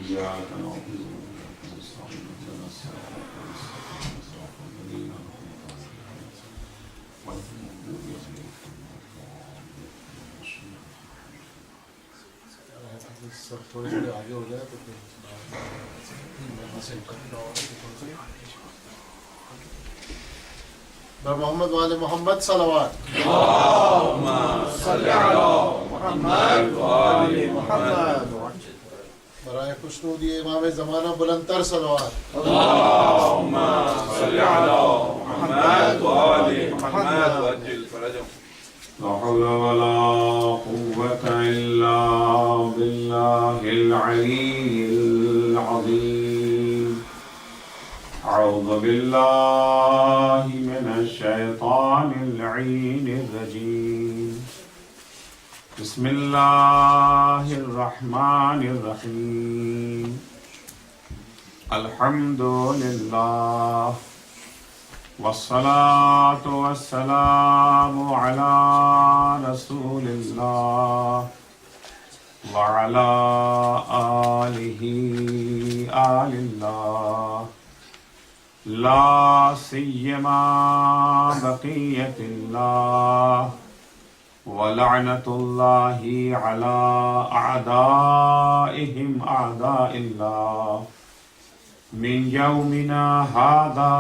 إياك نعبد وإياك نستعين اهدنا الصراط المستقيم صراط الذين أنعمت عليهم غير المغضوب عليهم محمد وآل محمد صلوات اللهم صل على محمد وآل محمد برائے خوشنودی امام زمانہ بلندتر صلوات اللهم صل على محمد وآل محمد وعجل فرجهم. لا حول ولا قوة إلا بالله العلي العظيم. أعوذ بالله من الشيطان اللعين الرجيم. بسم الله الرحمن الرحيم. الحمد لله والصلاة والسلام على رسول الله وعلى آله آل الله لا سيما بقية الله ولعنة الله على أعدائهم أعداء الله من يومنا هذا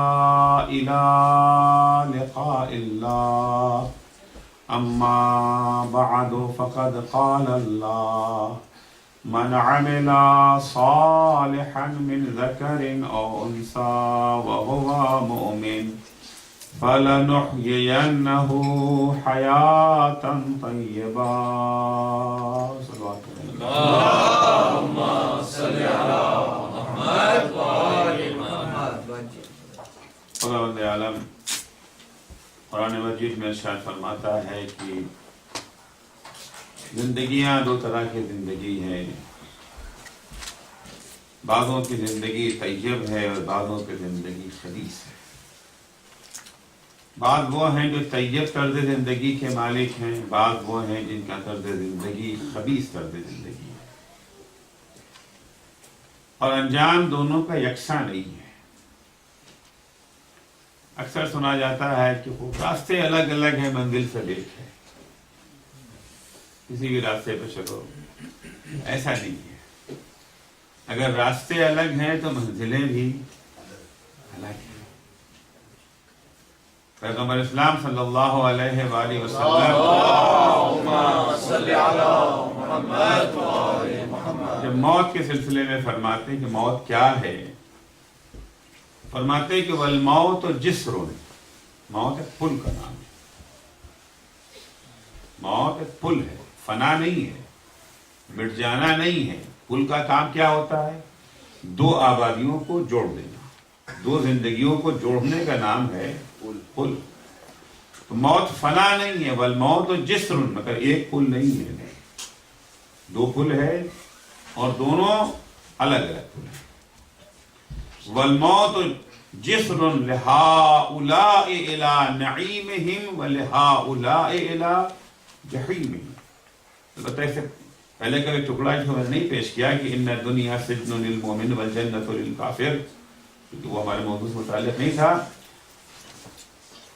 إلى لقاء الله. أما بعد فقد قال الله من عمل صالحا من ذكر أو أنثى وهو مؤمن فلنحيينه حياة طيبة. اللهم صل على محمد وآل محمد. خداوند عالم قرآن مجید میں ارشاد فرماتا ہے کہ زندگیاں دو طرح کی زندگی ہے. بعضوں کی زندگی طیب ہے اور بعضوں کی زندگی خبیث ہے. بعض وہ ہیں جو طیب طرز زندگی کے مالک ہیں، بعض وہ ہیں جن کا طرز زندگی خبیث طرز زندگی ہے، اور انجام دونوں کا یکساں نہیں ہے. اکثر سنا جاتا ہے کہ راستے الگ الگ ہیں، منزل سے ایک ہے، کسی بھی راستے پہ چلو. ایسا نہیں ہے. اگر راستے الگ ہیں تو منزلیں بھی الگ ہیں. پیغمبر اسلام صلی اللہ علیہ وآلہ وسلم اللهم صل على محمد وآل محمد جب موت کے سلسلے میں فرماتے ہیں کہ موت کیا ہے، فرماتے ہیں کہ والموت جسر، موت ایک پل کا نام ہے. موت ایک پل ہے، فنا نہیں ہے، مٹ جانا نہیں ہے. پل کا کام کیا ہوتا ہے؟ دو آبادیوں کو جوڑ دینا، دو زندگیوں کو جوڑنے کا نام ہے پل. تو موت فنا نہیں ہے. والموت جسر، مگر ایک پل نہیں ہے، دو پل ہے اور دونوں الگ الگ پل ہیں. والموت جسر لہؤلاء الی نعیمہم ولہؤلاء الی جحیمہم. البتہ اس سے پہلے کا ایک ٹکڑا جو میں نے نہیں پیش کیا کہ ان الدنیا سجن للمؤمن والجنۃ للکافر، کیونکہ وہ ہمارے موضوع سے متعلق نہیں تھا.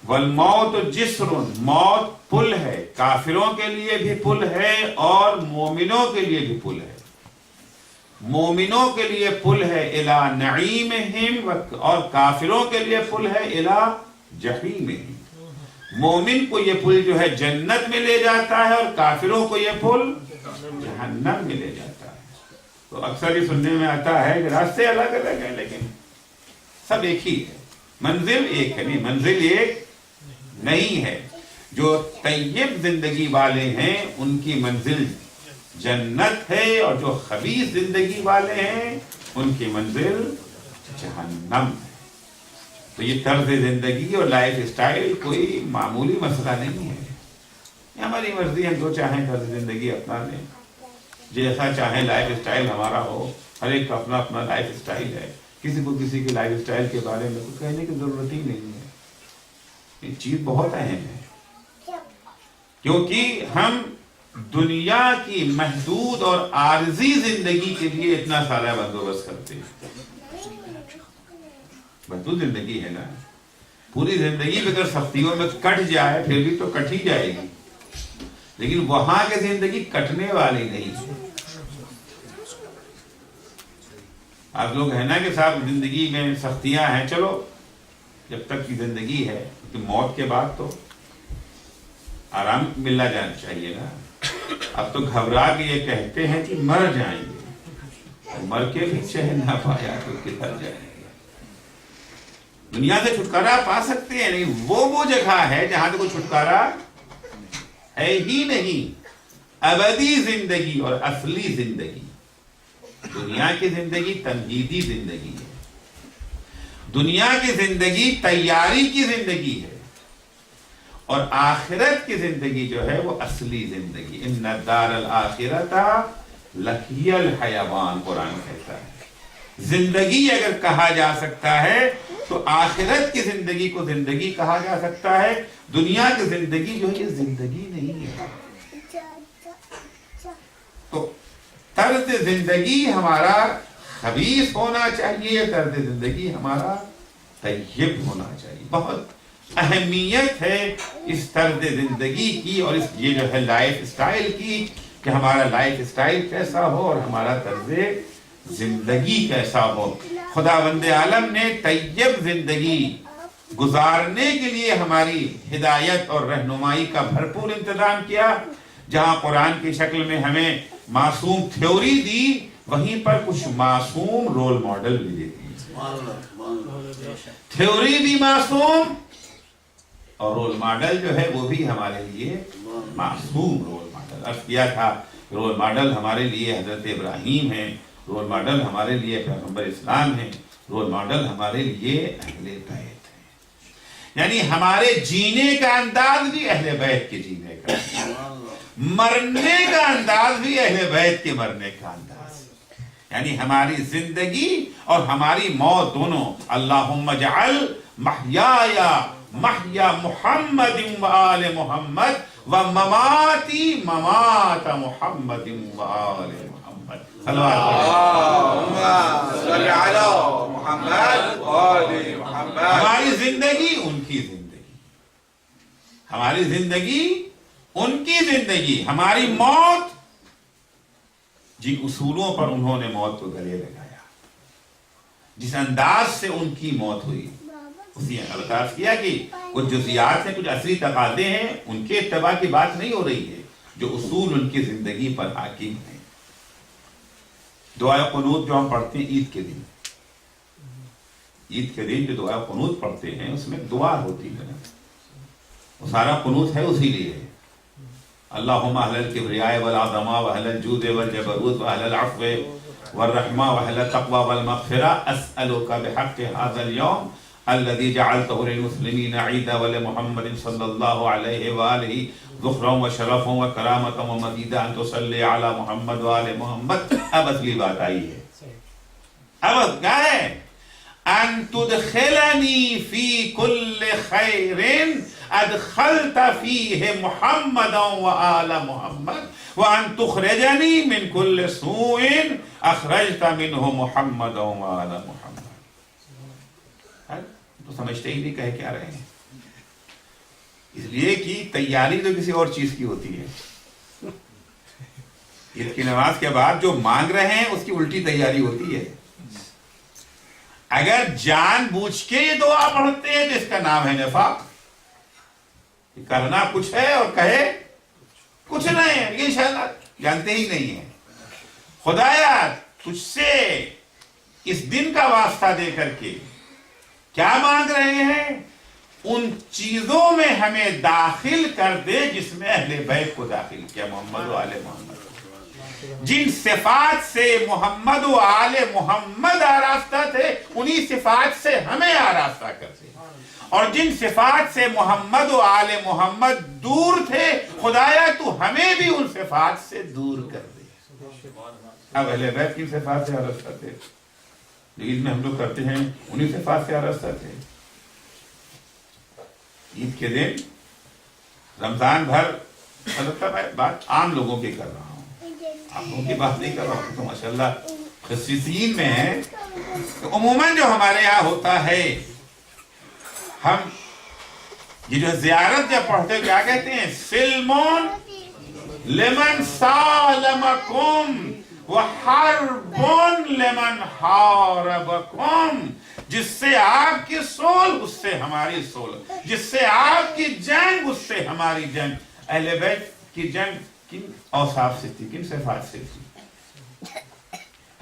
والموت جسر، موت پل ہے، کافروں کے لیے بھی پل ہے اور مومنوں کے لیے بھی پل ہے. مومنوں کے لیے پل ہے الی نعیمہم، اور کافروں کے لیے پل ہے الی جحیمہم. مومن کو یہ پل جو ہے جنت میں لے جاتا ہے اور کافروں کو یہ پل جہنم میں لے جاتا ہے. تو اکثر یہ سننے میں آتا ہے کہ راستے الگ الگ ہیں لیکن سب ایک ہی ہے، منزل ایک ہے. نہیں، منزل ایک نہیں ہے. جو طیب زندگی والے ہیں ان کی منزل جنت ہے، اور جو خبیث زندگی والے ہیں ان کی منزل جہنم ہے. تو یہ طرز زندگی اور لائف اسٹائل کوئی معمولی مسئلہ نہیں ہے. یہ ہماری مرضی ہے، جو چاہیں طرز زندگی اپنا لیں، جیسا چاہیں لائف اسٹائل ہمارا ہو. ہر ایک کا اپنا اپنا لائف اسٹائل ہے. کسی کو کسی کی لائف اسٹائل کے بارے میں کچھ کہنے کی ضرورت ہی نہیں ہے. یہ چیز بہت اہم ہے، کیونکہ ہم دنیا کی محدود اور عارضی زندگی کے لیے اتنا سارا بندوبست کرتے ہیں. محدود زندگی ہے نا, پوری زندگی بھی اگر سختیوں میں کٹ جائے پھر بھی تو کٹ ہی جائے گی, لیکن وہاں کی زندگی کٹنے والی نہیں ہے. آپ لوگ ہیں نا کہ صاحب زندگی میں سختیاں ہیں, چلو جب تک کی زندگی ہے, تو موت کے بعد تو آرام ملنا جانا چاہیے نا. اب تو گھبرا کے یہ کہتے ہیں کہ مر جائیں گے, مر کے بھی چین نہ پایا تو کدھر جائیں گے. دنیا سے چھٹکارا پا سکتے ہیں, نہیں وہ جگہ ہے جہاں سے کوئی چھٹکارا ہے ہی نہیں. ابدی زندگی اور اصلی زندگی, دنیا کی زندگی تمہیدی زندگی ہے, دنیا کی زندگی تیاری کی زندگی ہے, اور آخرت کی زندگی جو ہے وہ اصلی زندگی. ان الدار الآخرۃ لہی الحیوان, قرآن کہتا ہے. زندگی اگر کہا جا سکتا ہے تو آخرت کی زندگی کو زندگی کہا جا سکتا ہے. دنیا کی زندگی جو ہے یہ زندگی نہیں ہے. تو طرز زندگی ہمارا خبیث ہونا چاہیے, طرز زندگی ہمارا طیب ہونا چاہیے. بہت اہمیت ہے اس طرز زندگی کی اور اس یہ جو ہے لائف اسٹائل کی, کہ ہمارا لائف اسٹائل کیسا ہو اور ہمارا طرز زندگی کیسا ہو. خداوند عالم نے طیب زندگی گزارنے کے لیے ہماری ہدایت اور رہنمائی کا بھرپور انتظام کیا. جہاں قرآن کی شکل میں ہمیں معصوم تھیوری دی, وہیں پر کچھ معصوم رول ماڈل بھی دیتی ہے. تھیوری بھی معصوم اور رول ماڈل جو ہے وہ بھی ہمارے لیے معصوم رول ماڈل. عرض کیا تھا رول ماڈل ہمارے لیے حضرت ابراہیم ہیں, رول ماڈل ہمارے لیے پیغمبر اسلام ہیں, رول ماڈل ہمارے لیے اہل بیت ہیں. یعنی ہمارے جینے کا انداز بھی اہل بیت کے جینے کا, مرنے کا انداز بھی اہل بیت کے مرنے کا انداز. یعنی ہماری زندگی اور ہماری موت دونوں, اللہم اجعل محیایا محیا محمد و آل محمد و مماتی ممات محمد و آل محمد. اللہم صلی علی محمد و آل محمد. ہماری زندگی ان کی زندگی, ہماری زندگی ان کی زندگی, ہماری موت جن اصولوں پر انہوں نے موت کو گلے لگایا, جس انداز سے ان کی موت ہوئی, اسی انداز کیا کہ کچھ جزیات ہیں, کچھ عصری تقاضے ہیں, ان کے اتباع کی بات نہیں ہو رہی ہے, جو اصول ان کی زندگی پر حاکم ہیں. دعائے قنوت جو ہم پڑھتے ہیں عید کے دن, عید کے دن جو دعائے قنوت پڑھتے ہیں اس میں دعا ہوتی ہے نا, وہ سارا قنوت ہے اسی لیے. اللہم اہل الکبریاء والعظماء واہل الجود والجبروت واہل العفو والرحمہ واہل التقوی والمغفرہ اسألک بحق هذا اليوم الذي جعلته للمسلمین عیدا ولمحمد صلی اللہ علیہ وآلہ ذخرا وشرفا وکرامتا ومزیدا ان تصلی علی محمد وآل محمد. اب اصلی بات آئی ہے, اب کیا ہے, ان تدخلنی فی کل خیر ادخلت فیہ محمد و آل محمد وان تخرجنی من کل سوء اخرجت منہ محمد و آل محمد. تو سمجھتے ہی نہیں کہہ کیا رہے ہیں, اس لیے کہ تیاری تو کسی اور چیز کی ہوتی ہے. عید کی نماز کے بعد جو مانگ رہے ہیں اس کی الٹی تیاری ہوتی ہے. اگر جان بوجھ کے یہ دعا پڑھتے ہیں تو اس کا نام ہے نفاق. کرنا کچھ ہے اور کہے کچھ نہیں ہے, یہ انشاءاللہ جانتے ہی نہیں ہیں. خدایا تجھ سے اس دن کا واسطہ دے کر کے کیا مانگ رہے ہیں, ان چیزوں میں ہمیں داخل کر دے جس میں اہل بیت کو داخل کیا, محمد و آل محمد. جن صفات سے محمد و آل محمد آراستہ تھے انہی صفات سے ہمیں آراستہ کر دے, اور جن صفات سے محمد و آل محمد دور تھے خدایا تو ہمیں بھی ان صفات سے دور کر دے. اب اہل بیت کی صفات سے آراستہ تھے, عید میں ہم لوگ کرتے ہیں انہی صفات سے آراستہ تھے. عید کے دن رمضان بھر البتہ میں بات عام لوگوں کی کر رہا ہوں، آپ لوگوں کی بات نہیں کر رہا ہوں، تو ماشاءاللہ خصیصین میں ہے. عموماً جو ہمارے یہاں ہوتا ہے، ہم یہ جو زیارت جب پڑھتے کیا کہتے ہیں؟ سلمون لمن سالمکم وحربون لمن حاربکم. جس سے آپ کی صلح اس سے ہماری صلح، جس سے آپ کی جنگ اس سے ہماری جنگ. اہل بیت کی جنگ کن اوصاف سے تھی، کن صفات سے تھی؟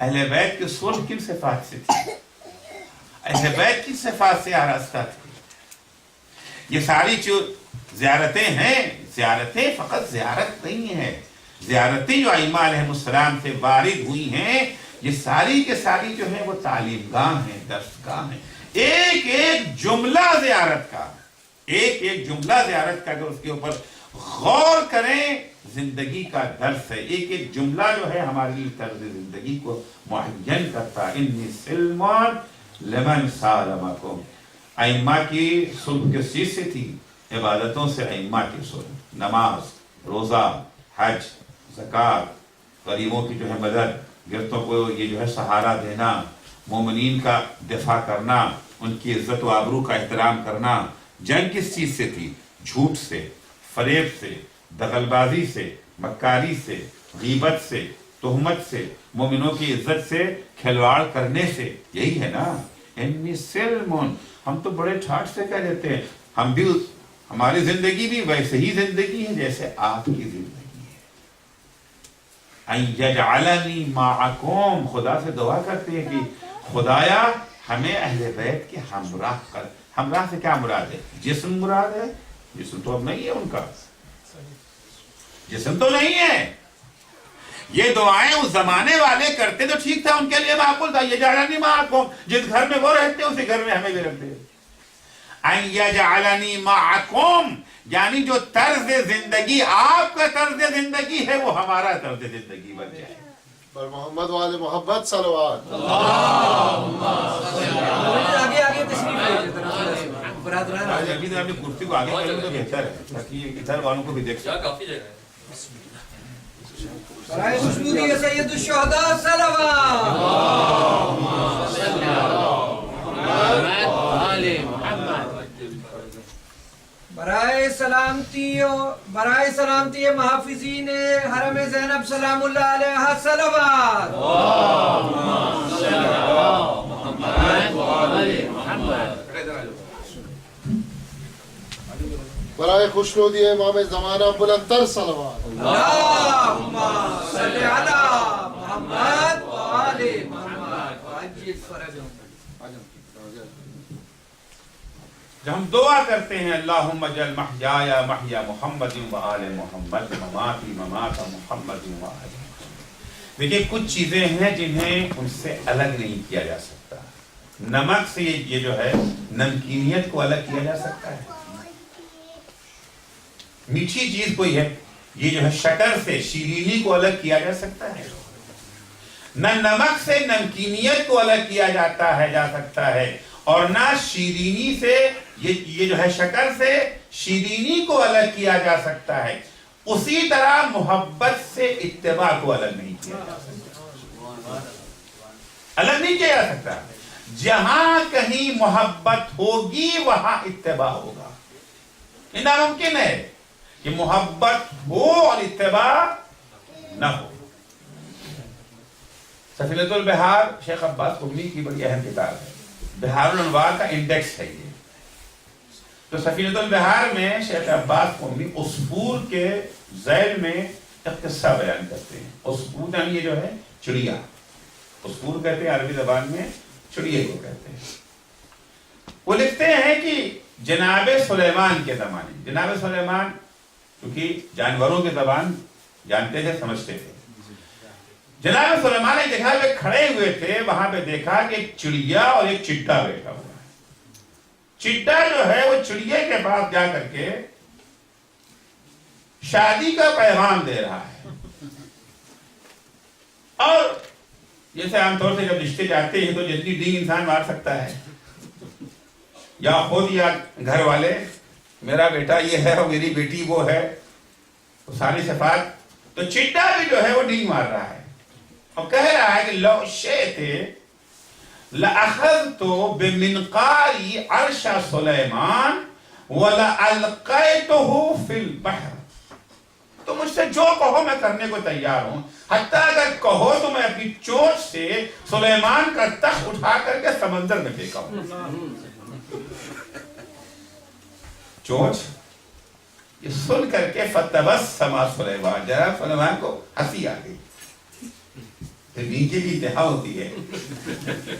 اہل بیت کی صلح کن صفات سے تھی؟ اہل بیت کی صفات سے آراستہ تھی. یہ ساری جو زیارتیں ہیں، زیارتیں فقط زیارت نہیں ہے، زیارتیں جو ائمہ علیہ السلام سے وارد ہوئی ہیں، یہ ساری کے ساری جو ہیں وہ تعلیم گاہ ہیں، درس گاہ ہیں. ایک ایک جملہ زیارت کا، ایک ایک جملہ زیارت کا اگر اس کے اوپر غور کریں، زندگی کا درس ہے. ایک ایک جملہ جو ہے ہمارے لیے طرز زندگی کو معین کرتا ہے. انی سلمان لمن سالمکم. ائمہ کی صلح کس چیز سے تھی؟ عبادتوں سے ائمہ کی صلح. نماز، روزہ، حج، زکوٰۃ، غریبوں کی جو ہے مدد، گرتوں کو یہ جو ہے سہارا دینا، مومنین کا دفاع کرنا، ان کی عزت و آبرو کا احترام کرنا. جنگ کس چیز سے تھی؟ جھوٹ سے، فریب سے، دغل بازی سے، مکاری سے، غیبت سے، تہمت سے، مومنوں کی عزت سے کھلواڑ کرنے سے. یہی ہے نا انی سلمون. ہم تو بڑے ٹھاٹ سے کہہ دیتے ہیں، ہم بھی ہماری زندگی بھی ویسے ہی زندگی ہے جیسے آپ کی زندگی ہے. ان یجعلنی معکم. خدا سے دعا کرتے ہیں کہ خدایا ہمیں اہل بیت کے ہمراہ کر. ہمراہ سے کیا مراد ہے؟ جسم مراد ہے؟ جسم تو اب نہیں ہے ان کا، جسم تو نہیں ہے. یہ دعائیں اس زمانے والے کرتے تو ٹھیک تھا، ان کے لیے معقول تھا. یجعلنی معکم، جس گھر میں وہ رہتے اسی گھر میں ہمیں بھی رکھ دے. ان یجعلنی معکم یعنی جو طرز زندگی آپ کا طرز زندگی ہے وہ ہمارا طرز زندگی بن جائے. پر محمد والے محبت صلوات. آگے آگے تشریف لے برادران. ابھی تو اپنی کرسی کو آگے کریں تو بہتر ہے تاکہ ادھر والوں کو بھی دیکھ سکیں. کافی جگہ ہے. برائے خوشنودی سید الشہداء صلوات. برائے سلامتی محافظین حرم زینب سلام اللہ علیہ صلوات. برائے خوشنودی امام زمانہ بلند تر صلوات. اللہم صلی علی محمد و آل محمد. جب ہم دعا کرتے ہیں اللہم اجعل محیایا محیا محمد و آل محمد مماتی ممات محمد و آل محمد. دیکھیں کچھ چیزیں ہیں جنہیں ان سے الگ نہیں کیا جا سکتا. نمک سے یہ جو ہے نمکینیت کو الگ کیا جا سکتا ہے. میٹھی چیز کوئی ہے، یہ جو ہے شکر سے شیرینی کو الگ کیا جا سکتا ہے. نہ نمک سے نمکینیت کو الگ کیا جا سکتا ہے اور نہ شیرینی سے یہ جو ہے شکر سے شیرینی کو الگ کیا جا سکتا ہے. اسی طرح محبت سے اتباع کو الگ نہیں کیا جا سکتا. الگ نہیں کیا جا سکتا. جہاں کہیں محبت ہوگی وہاں اتباع ہوگا. یہ ناممکن ہے کہ محبت ہو اور اتباع نہ ہو. سفینۃ البحار شیخ عباس قمی کی بڑی اہم کتاب ہے. بحار الانوار کا انڈیکس ہے یہ. تو سفینۃ البحار میں شیخ عباس قمی عصفور کے ذیل میں ایک قصہ بیان کرتے ہیں. عصفور یعنی یہ جو ہے چڑیا. عصفور کہتے ہیں عربی زبان میں چڑیے کو کہتے ہیں. وہ لکھتے ہیں کہ جناب سلیمان کے زمانے، جناب سلیمان کیونکہ جانوروں کی زبان جانتے تھے، سمجھتے تھے. جناب سلیمان نے دیکھا کہ کھڑے ہوئے تھے، وہاں پہ دیکھا کہ ایک چڑیا اور ایک چٹا بیٹھا ہوا ہے. چٹا جو ہے وہ چڑیے کے پاس جا کر کے شادی کا پیغام دے رہا ہے. اور جیسے عام طور سے جب رشتے جاتے ہیں تو جلدی ڈینگ انسان مار سکتا ہے، یا خود یا گھر والے میرا بیٹا یہ ہے اور میری بیٹی وہ ہے. تو ساری صفات. تو چٹا بھی جو ہے وہ ڈینگ مار رہا ہے اور کہہ رہا ہے کہ لو شئت لأخذت بمنقار عرش سلیمان ولألقیته فی البحر. تو مجھ سے جو کہو میں کرنے کو تیار ہوں، حتیٰ اگر کہو تو میں اپنی چونچ سے سلیمان کا تخت اٹھا کر کے سمندر میں پھینکا ہوں. چونچ یہ سن کر کے فتبسم سلیمان، جناب سلیمان کو ہنسی آ گئی. نیچے کی انتہا ہوتی ہے،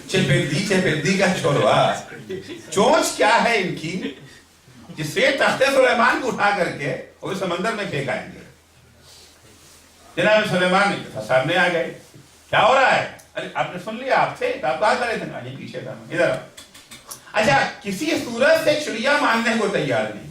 چپندی کا چھوڑوا. چونچ کیا ہے ان کی جس سے تخت سلیمان کو اٹھا کر کے وہ سمندر میں پھینکائیں گے. جناب سلیمان سامنے آ گئے، کیا ہو رہا ہے؟ ارے آپ نے سن لیا، آپ تھے آپ کہاں کرے تھے؟ یہ پیچھے تھا، ادھر. اچھا کسی صورت سے چڑیا ماننے کو تیار نہیں،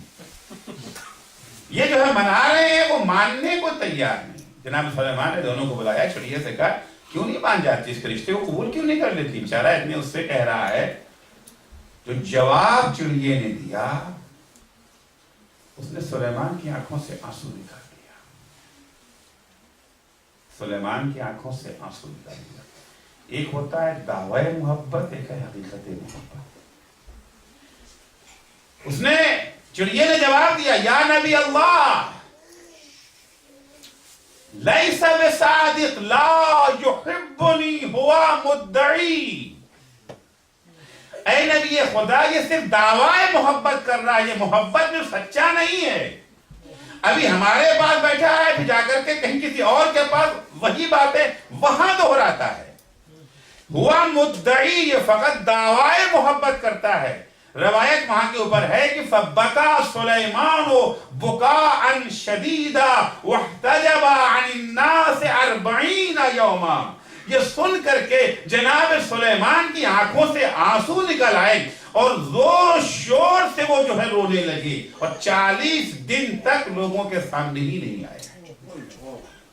یہ جو ہے منا رہے ہیں وہ ماننے کو تیار نہیں. جناب سلیمان نے دونوں کو بلایا، چڑیا سے کہا کیوں نہیں مان جاتی، اس کے رشتے کو قبول کیوں نہیں کر لیتی؟ بیچارہ اتنے اس سے کہہ رہا ہے. جو جواب چڑیے نے دیا اس نے سلیمان کی آنکھوں سے آنسو نکال دیا. سلیمان کی آنکھوں سے آنسو نکال دیا. ایک ہوتا ہے دعوی محبت، ایک ہے حقیقت محبت. اس نے چڑیے نے جواب دیا، یا نبی اللہ لیس بصادق لا یحبنی ہوا مدعی. اے نبی خدا یہ صرف دعوی محبت کر رہا ہے، یہ محبت میں سچا نہیں ہے. ابھی ہمارے پاس بیٹھا ہے، پھر جا کر کے کہیں کسی اور کے پاس وہی باتیں وہاں دہراتا ہے. ہوا مدعی یہ فقط دعوی محبت کرتا ہے. روایت وہاں کے اوپر ہے کہ فبکا سلیمان بکاء شدیدا واحتجب عن الناس 40 یوما. یہ سن کر کے جناب سلیمان کی آنکھوں سے آنسو نکل آئے اور زور شور سے وہ جو ہے رونے لگے اور 40 دن تک لوگوں کے سامنے ہی نہیں آئے.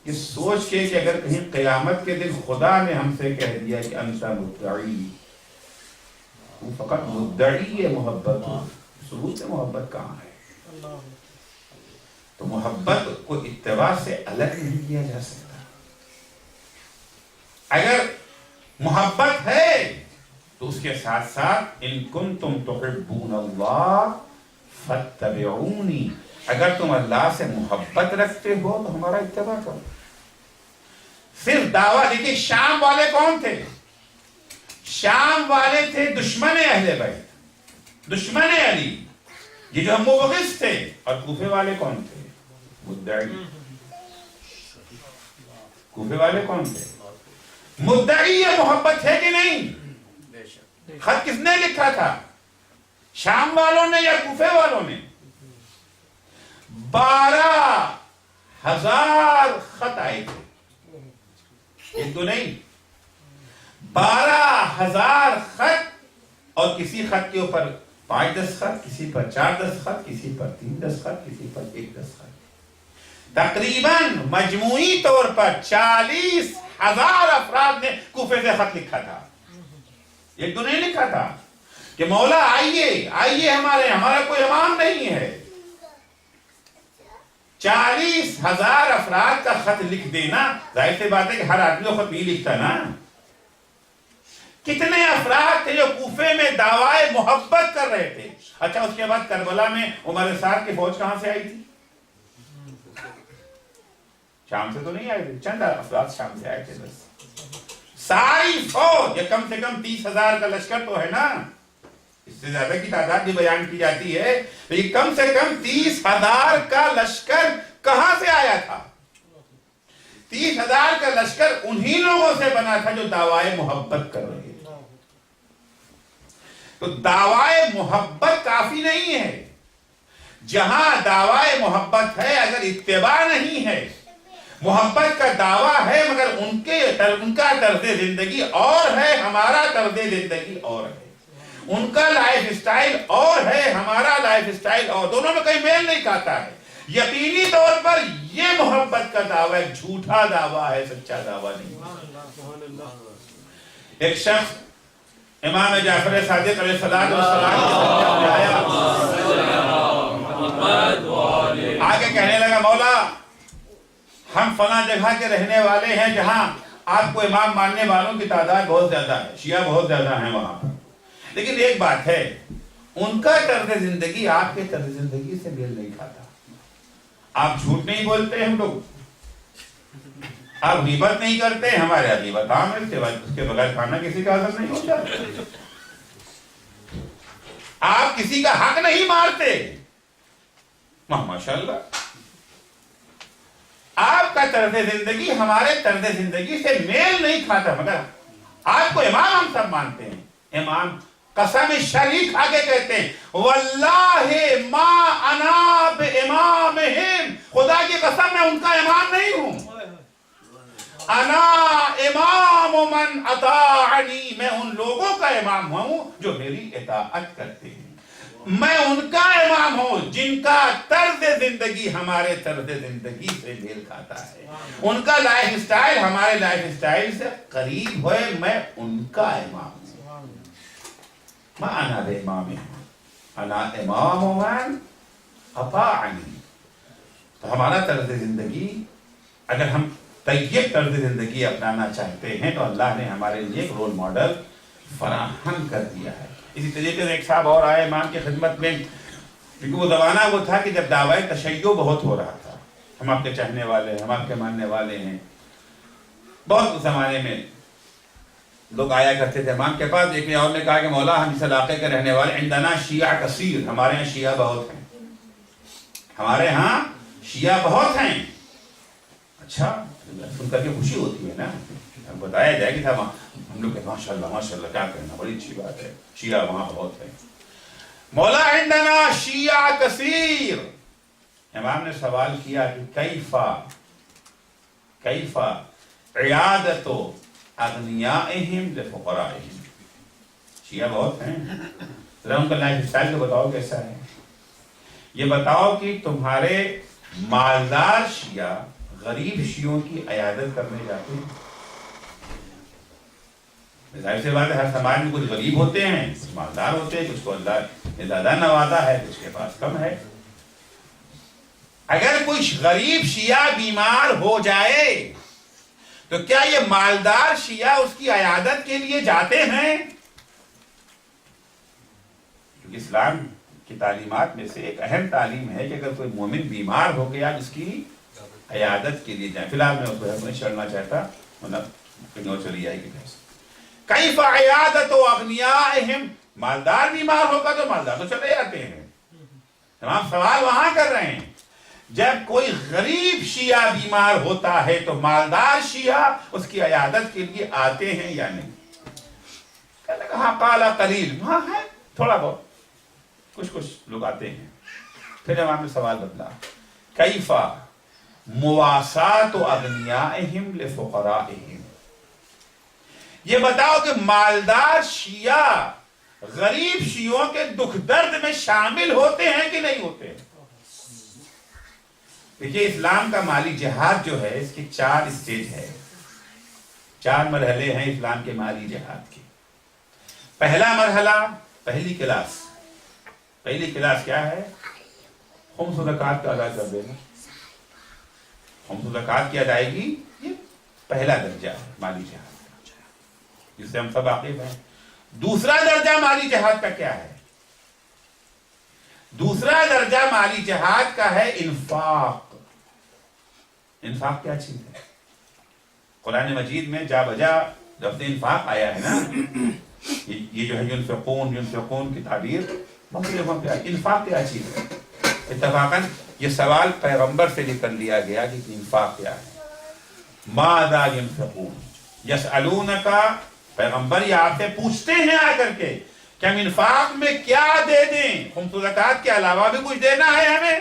یہ سوچ کے کہ اگر کہیں قیامت کے دن خدا نے ہم سے کہہ دیا کہ انت مدعی، وہ فقط مدعی ہے محبت، ثبوت محبت کہاں ہے؟ تو محبت کو اتباع سے الگ نہیں کیا جا سکتا. اگر محبت ہے تو اس کے ساتھ ساتھ ان کنتم تحبون اللہ فاتبعونی، اگر تم اللہ سے محبت رکھتے ہو تو ہمارا اتباع کرو. صرف دعویٰ. دیکھیے شام والے کون تھے؟ شام والے تھے دشمن اہل بیت، دشمن علی، یہ جو مبغض تھے. اور کوفے والے کون تھے؟ مدعی. کوفے والے کون تھے؟ مدعی. یہ محبت ہے کہ نہیں؟ خط کس نے لکھا تھا؟ شام والوں نے یا کوفے والوں نے؟ 12,000 خط آئے تھے، ایک تو نہیں، 12,000 خط. اور کسی خط کے اوپر 5 دستخط، کسی پر 4 دستخط، کسی پر 3 دستخط، کسی پر 1 دستخط. تقریباً مجموعی طور پر 40,000 افراد نے کوفے سے خط لکھا تھا. ایک تو نہیں لکھا تھا کہ مولا آئیے آئیے ہمارا کوئی امام نہیں ہے. 40,000 افراد کا خط لکھ دینا، ظاہر سی بات ہے کہ ہر آدمی کو خط نہیں لکھتا نا. کتنے افراد تھے جو کوفے میں دعوی محبت کر رہے تھے. اچھا اس کے بعد کربلا میں عمر سعد کی فوج کہاں سے آئی تھی؟ شام سے تو نہیں آئے تھے، چند افراد شام سے آئے تھے بس. ساری فوج، یہ کم سے کم 30,000 کا لشکر تو ہے نا، اس سے زیادہ کی تعداد بھی بیان کی جاتی ہے. یہ کم سے کم 30,000 کا لشکر کہاں سے آیا تھا؟ 30,000 کا لشکر انہی لوگوں سے بنا تھا جو دعوی محبت کر رہے تھے. تو دعوی محبت کافی نہیں ہے. جہاں دعوی محبت ہے اگر اتباع نہیں ہے، محبت کا دعویٰ ہے مگر ان کا طرز زندگی اور ہے، ہمارا طرز زندگی اور ہے. ان کا لائف سٹائل اور ہے، ہمارا لائف سٹائل اور، دونوں میں کہیں میل نہیں کھاتا ہے. یقینی طور پر یہ محبت کا دعویٰ ایک جھوٹا دعویٰ ہے، سچا دعویٰ نہیں. ایک شخص امام جعفر صادق علیہ السلام آگے کہنے لگا، مولا ہم فلاں جگہ کے رہنے والے ہیں جہاں آپ کو امام ماننے والوں کی تعداد بہت زیادہ ہے، شیعہ بہت زیادہ ہیں وہاں پر، لیکن ایک بات ہے، ان کا طرز زندگی آپ کے طرز زندگی سے میل نہیں کھاتا. آپ جھوٹ نہیں بولتے، ہم لوگ، آپ غیبت نہیں کرتے، ہمارے یہاں غیبت عام ہے، اس کے بغیر کھانا کسی کا ہضم نہیں ہوتا. آپ کسی کا حق نہیں مارتے، ماشاء اللہ. آپ کا طرز زندگی ہمارے طرز زندگی سے میل نہیں کھاتا، مگر آپ کو امام ہم سب مانتے ہیں. امام قسم شریک آگے کہتے ہیں واللہ ما انا بامامہم، خدا کی قسم میں ان کا امام نہیں ہوں. انا امام من اطاعنی، میں ان لوگوں کا امام ہوں جو میری اطاعت کرتے ہیں. میں ان کا امام ہوں جن کا طرز زندگی ہمارے طرز زندگی سے میل کھاتا ہے، ان کا لائف سٹائل ہمارے لائف سٹائل سے قریب ہوئے، میں ان کا امام ہوں. ما انا بامام، انا امام من اطاعنی. تو ہمارا طرز زندگی، اگر ہم طیب طرز زندگی اپنانا چاہتے ہیں تو اللہ نے ہمارے لیے ایک رول ماڈل فراہم کر دیا ہے. اسی طریقے سے ایک صاحب اور آئے امام کی خدمت میں، کیونکہ وہ زمانہ وہ تھا کہ جب دعوی تشیع بہت ہو رہا تھا. ہم آپ کے چاہنے والے ہیں، ہم آپ کے ماننے والے ہیں. بہت اس زمانے میں لوگ آیا کرتے تھے امام کے پاس. ایک نے اور نے کہا کہ مولا ہم اس علاقے کے رہنے والے، عندنا شیعہ کثیر، ہمارے یہاں شیعہ بہت ہیں، ہمارے ہاں شیعہ بہت ہیں. اچھا، سن کر کے خوشی ہوتی ہے نا، بتایا جائے کہ ہم لوگ ماشاء اللہ کیا کہنا، بڑی اچھی بات ہے، شیعہ وہاں بہت ہے. مولا عندنا شیعہ کثیر. امام نے سوال کیا کہ کیف عیادت اغنیائہم لفقرائہم. شیعہ بہت ہیں، ذرا ان کا لائف سٹائل تو بتاؤ کیسا ہے. یہ بتاؤ کہ تمہارے مالدار شیعہ غریب شیعوں کی عیادت کرنے جاتے ہیں. ظاہر سی بات ہے، ہر سماج میں کچھ غریب ہوتے ہیں، کچھ مالدار ہوتے ہیں، کچھ کو اللہ نے زیادہ نوازا ہے، کچھ کے پاس کم ہے. اگر کوئی غریب شیعہ بیمار ہو جائے تو کیا یہ مالدار شیعہ اس کی عیادت کے لیے جاتے ہیں؟ کیونکہ اسلام کی تعلیمات میں سے ایک اہم تعلیم ہے کہ اگر کوئی مومن بیمار ہو گیا اس کی عیادت کے لیے جائیں. فی الحال میں اس کو نہیں چڑھنا چاہتا، کہیں اور چلی جائے گی بحث. کیف عیادت اغنیائہم، مالدار بیمار ہوگا تو مالدار تو چلے جاتے ہیں. تمام سوال وہاں کر رہے ہیں، جب کوئی غریب شیعہ بیمار ہوتا ہے تو مالدار شیعہ اس کی عیادت کے لیے آتے ہیں یا نہیں؟ کہنے لگا ہاں، قال قلیل، ہاں ہے تھوڑا بہت، کچھ لوگ آتے ہیں. پھر امام نے سوال بدلا، کیف مواسات اغنیائہم لفقرائہم. یہ بتاؤ کہ مالدار شیعہ غریب شیعوں کے دکھ درد میں شامل ہوتے ہیں کہ نہیں ہوتے ہیں؟ دیکھیے، اسلام کا مالی جہاد جو ہے اس کی 4 اسٹیج ہے، 4 مرحلے ہیں اسلام کے مالی جہاد کے. پہلا مرحلہ، پہلی کلاس کیا ہے؟ خمس و زکوٰۃ کا ادا کر دینا. خمس و زکوٰۃ کی ادائیگی یہ پہلا درجہ ہے مالی جہاد کا، جس سے ہم سب واقف ہیں. دوسرا درجہ مالی جہاد کا کیا ہے؟ دوسرا درجہ مالی جہاد کا ہے انفاق. انفاق کیا چیز ہے؟ قرآن مجید میں جا بجا لفظ انفاق آیا ہے نا، یہ جو ہے ینفقون کی تعبیر انفاق کیا چیز ہے؟ اتفاقاً یہ سوال پیغمبر سے لے کر لیا گیا کہ انفاق کیا ہے. ماذا ینفقون یسألونک، پیغمبر یہ آپ سے پوچھتے ہیں آ کر کے کہ ہم انفاق میں کیا دے دیں؟ خمس و زکوٰۃ کے علاوہ بھی کچھ دینا ہے ہمیں،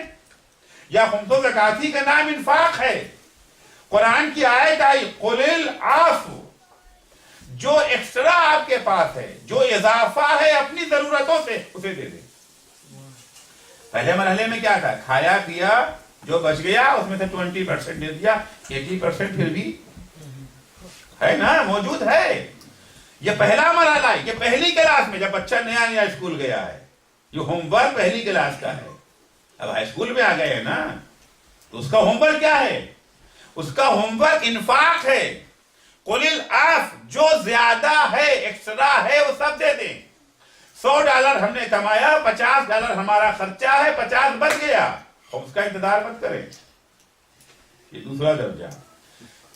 یا خمس و زکوٰۃ ہی کا نام انفاق ہے؟ قرآن کی آیت آئی قل العفو، جو ایکسٹرا آپ کے پاس ہے، جو اضافہ ہے اپنی ضرورتوں سے، اسے دے دیں. پہلے مرحلے میں کیا تھا؟ کھایا پیا، جو بچ گیا اس میں سے 20% دے دیا، 80% پھر بھی ہے نا، موجود ہے. یہ پہلا مرحلہ ہے، یہ پہلی کلاس میں جب بچہ نیا اسکول گیا ہے، یہ ہوم ورک پہلی کلاس کا ہے. اب ہائی اسکول میں آ گئے ہیں نا، تو اس کا ہوم ورک کیا ہے؟ اس کا ہوم ورک انفاق ہے. قل العف، جو زیادہ ہے ایکسٹرا ہے وہ سب دے دیں. $100 ہم نے کمایا، $50 ہمارا خرچہ ہے، 50 بچ گیا، اس کا انتظار مت کریں. یہ دوسرا درجہ.